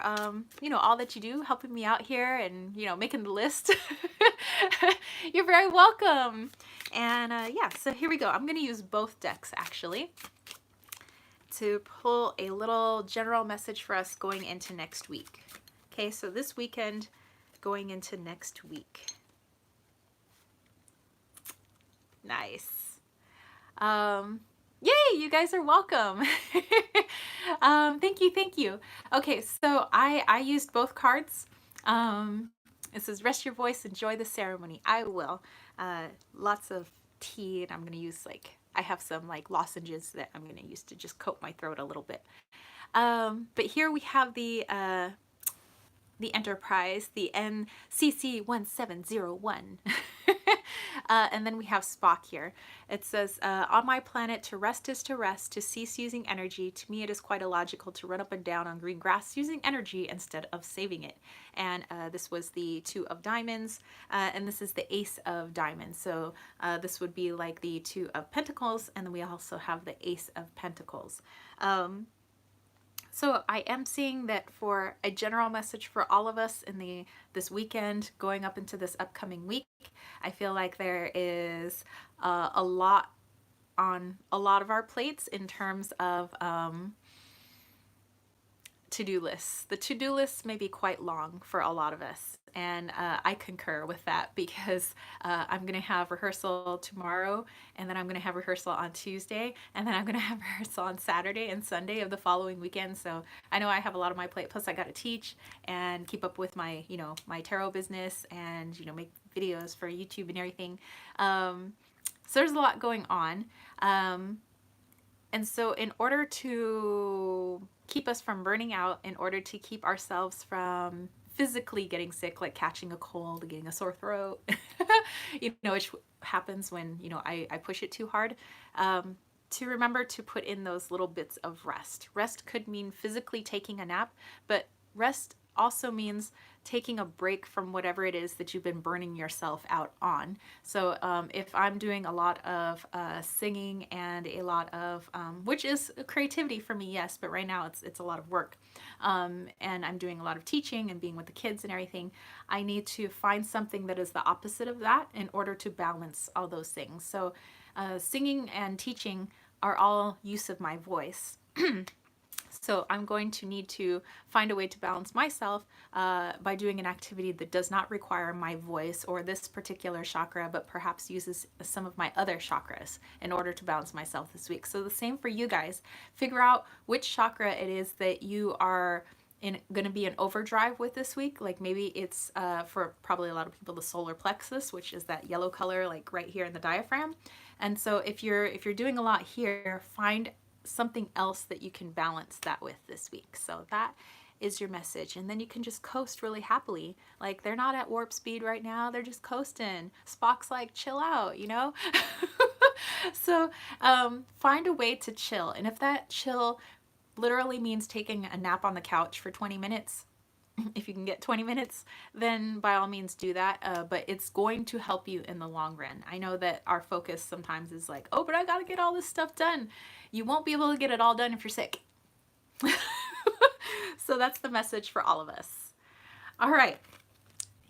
you know, all that you do, helping me out here and, you know, making the list. You're very welcome. And yeah, so here we go. I'm going to use both decks actually to pull a little general message for us going into next week. Okay, so this weekend going into next week. Nice. Yay, you guys are welcome. Thank you, thank you. Okay, so I used both cards. It says rest your voice, enjoy the ceremony. I will. Lots of tea, and I'm gonna use like I have some like lozenges that I'm gonna use to just coat my throat a little bit. But here we have the Enterprise, the NCC-1701. And then we have Spock here. It says, on my planet, to rest is to rest, to cease using energy. To me, it is quite illogical to run up and down on green grass using energy instead of saving it. And this was the Two of Diamonds, and this is the Ace of Diamonds. So this would be like the Two of Pentacles, and then we also have the Ace of Pentacles. So I am seeing that for a general message for all of us in this weekend going up into this upcoming week, I feel like there is a lot on a lot of our plates in terms of to-do lists. The to-do list may be quite long for a lot of us, and I concur with that because I'm gonna have rehearsal tomorrow, and then I'm gonna have rehearsal on Tuesday, and then I'm gonna have rehearsal on Saturday and Sunday of the following weekend. So I know I have a lot on my plate, plus I gotta teach and keep up with my my tarot business and make videos for YouTube and everything. So there's a lot going on. And so in order to keep us from burning out, in order to keep ourselves from physically getting sick, like catching a cold, getting a sore throat, which happens when, I push it too hard, to remember to put in those little bits of rest. Rest could mean physically taking a nap, but rest also means taking a break from whatever it is that you've been burning yourself out on. So if I'm doing a lot of singing and a lot of, which is creativity for me, yes, but right now it's a lot of work. And I'm doing a lot of teaching and being with the kids and everything. I need to find something that is the opposite of that in order to balance all those things. So singing and teaching are all use of my voice. So I'm going to need to find a way to balance myself by doing an activity that does not require my voice or this particular chakra, but perhaps uses some of my other chakras in order to balance myself this week. So the same for you guys. Figure out which chakra it is that you are going to be in overdrive with this week. Like maybe it's for probably a lot of people the solar plexus, which is that yellow color like right here in the diaphragm. And so if you're doing a lot here, find something else that you can balance that with this week. So that is your message, and then you can just coast really happily. Like they're not at warp speed right now, they're just coasting. Spock's like, chill out, So find a way to chill, and if that chill literally means taking a nap on the couch for 20 minutes, if you can get 20 minutes, then by all means do that. But it's going to help you in the long run. I know that our focus sometimes is like, oh, but I gotta get all this stuff done. You won't be able to get it all done if you're sick. So that's the message for all of us. All right,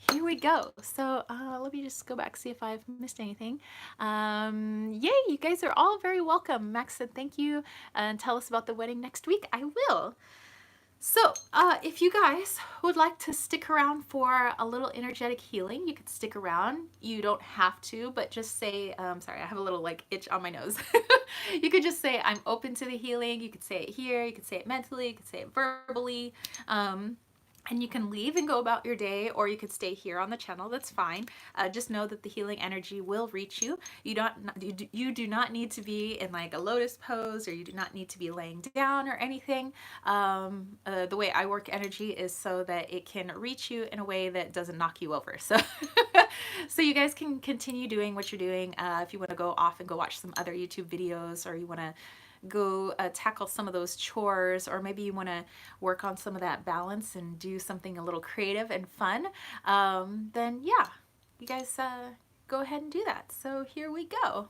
here we go. So let me just go back, see if I've missed anything. Yay, you guys are all very welcome. Max said thank you, and tell us about the wedding next week. I will. So if you guys would like to stick around for a little energetic healing, you could stick around. You don't have to, but just say, sorry, I have a little like itch on my nose. You could just say, I'm open to the healing. You could say it here. You could say it mentally. You could say it verbally. And you can leave and go about your day, or you could stay here on the channel. That's fine. Just know that the healing energy will reach you. You do not need to be in like a lotus pose, or you do not need to be laying down or anything. The way I work energy is so that it can reach you in a way that doesn't knock you over. So, so you guys can continue doing what you're doing. If you want to go off and go watch some other YouTube videos, or you want to go tackle some of those chores, or maybe you want to work on some of that balance and do something a little creative and fun, then yeah, you guys go ahead and do that. So here we go.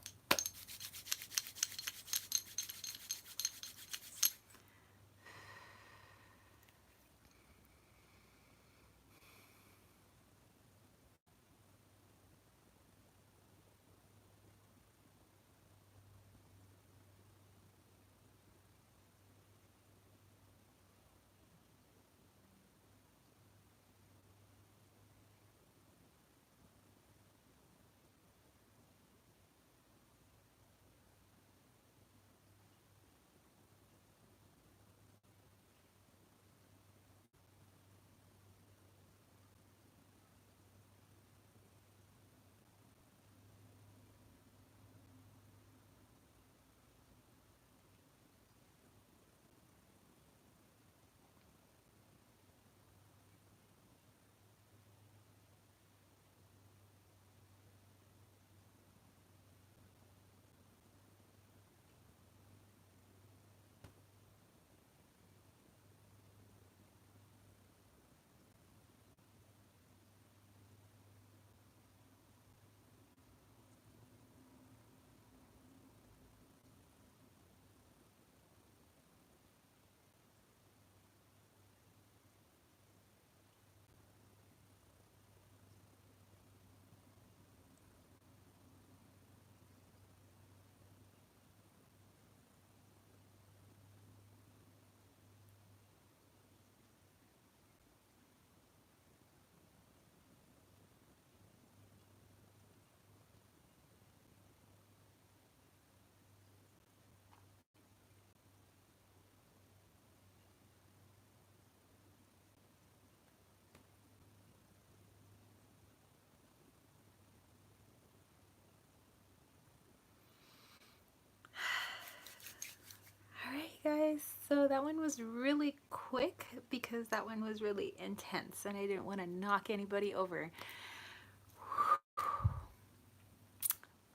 So that one was really quick because that one was really intense and I didn't want to knock anybody over.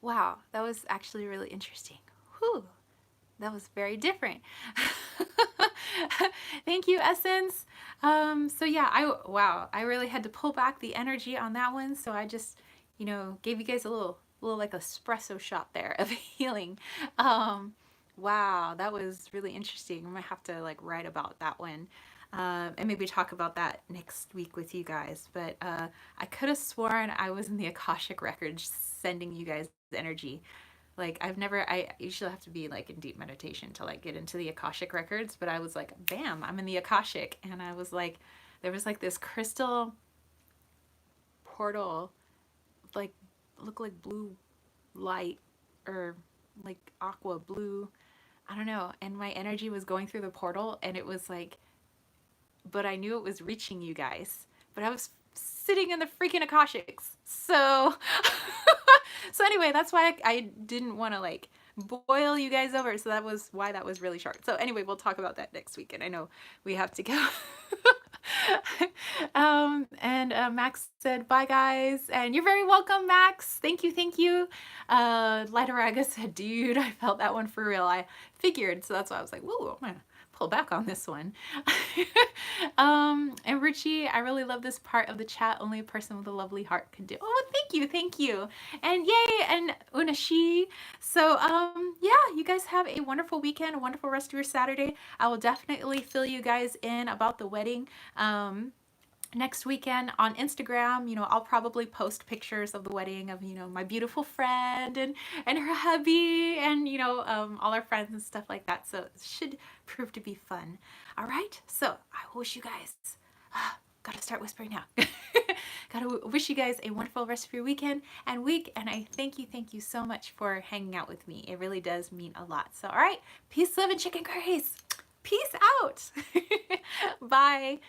Wow, that was actually really interesting. Whew, that was very different. Thank you, Essence. So yeah, I really had to pull back the energy on that one. So I just, gave you guys a little like espresso shot there of healing. Wow, that was really interesting. I'm gonna have to like write about that one. And maybe talk about that next week with you guys. But I could have sworn I was in the Akashic Records sending you guys energy. Like I usually have to be like in deep meditation to like get into the Akashic Records, but I was like, bam, I'm in the Akashic. And I was like, there was like this crystal portal, like looked like blue light or like aqua blue. I don't know. And my energy was going through the portal and it was like, but I knew it was reaching you guys. But I was sitting in the freaking Akashics. So, so anyway, that's why I didn't want to like boil you guys over. So that was why that was really short. So anyway, we'll talk about that next week. And I know we have to go. Max said, bye guys. And you're very welcome, Max. Thank you. Thank you. Lightaraga said, dude, I felt that one for real. I figured. So that's why I was like, whoa, I'm going to pull back on this one. And Richie, I really love this part of the chat. Only a person with a lovely heart can do. Oh, thank you. Thank you. And yay. And Unashi. So, yeah, you guys have a wonderful weekend, a wonderful rest of your Saturday. I will definitely fill you guys in about the wedding. Next weekend on Instagram, I'll probably post pictures of the wedding of, my beautiful friend and her hubby and, all our friends and stuff like that. So it should prove to be fun. All right. So I wish you guys, gotta start whispering now. Gotta wish you guys a wonderful rest of your weekend and week. And I thank you so much for hanging out with me. It really does mean a lot. So, all right. Peace, love, and chicken curries. Peace out. Bye.